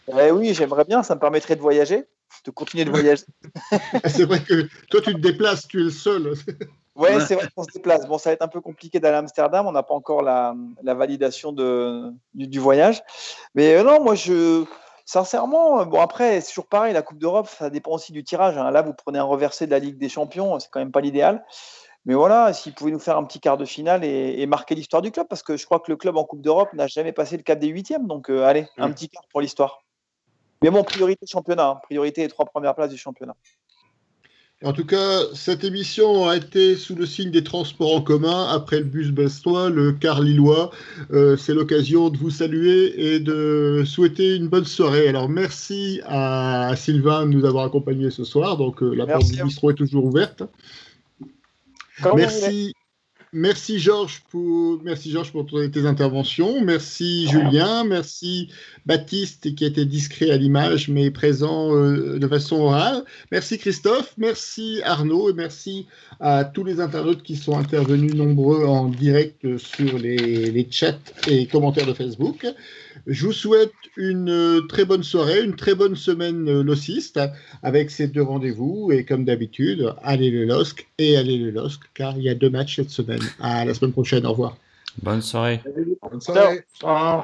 Oui, j'aimerais bien, ça me permettrait de voyager, de continuer de voyager. C'est vrai que toi, tu te déplaces, tu es le seul. Oui, c'est vrai qu'on se déplace. Bon, ça va être un peu compliqué d'aller à Amsterdam, on n'a pas encore la validation du voyage. Mais non, moi, sincèrement, après, c'est toujours pareil, la Coupe d'Europe, ça dépend aussi du tirage. Hein. Là, vous prenez un reversé de la Ligue des Champions, c'est quand même pas l'idéal. Mais voilà, s'ils pouvaient nous faire un petit quart de finale et marquer l'histoire du club, parce que je crois que le club en Coupe d'Europe n'a jamais passé le cap des huitièmes. Donc, allez, un petit quart pour l'histoire. Mais bon, priorité championnat. Hein. Priorité les 3 premières places du championnat. En tout cas, cette émission a été sous le signe des transports en commun. Après le bus brestois, le car lillois, c'est l'occasion de vous saluer et de souhaiter une bonne soirée. Alors, merci à Sylvain de nous avoir accompagnés ce soir. Donc, la porte du bistrot est toujours ouverte. Merci Georges pour tes interventions. Merci Julien. Merci Baptiste qui était discret à l'image mais présent de façon orale. Merci Christophe. Merci Arnaud et merci à tous les internautes qui sont intervenus nombreux en direct sur les chats et commentaires de Facebook. Je vous souhaite une très bonne soirée, une très bonne semaine lossiste avec ces 2 rendez-vous et comme d'habitude, allez le LOSC et allez le LOSC car il y a 2 matchs cette semaine. À la semaine prochaine, au revoir. Bonne soirée. Bonne soirée. Ciao.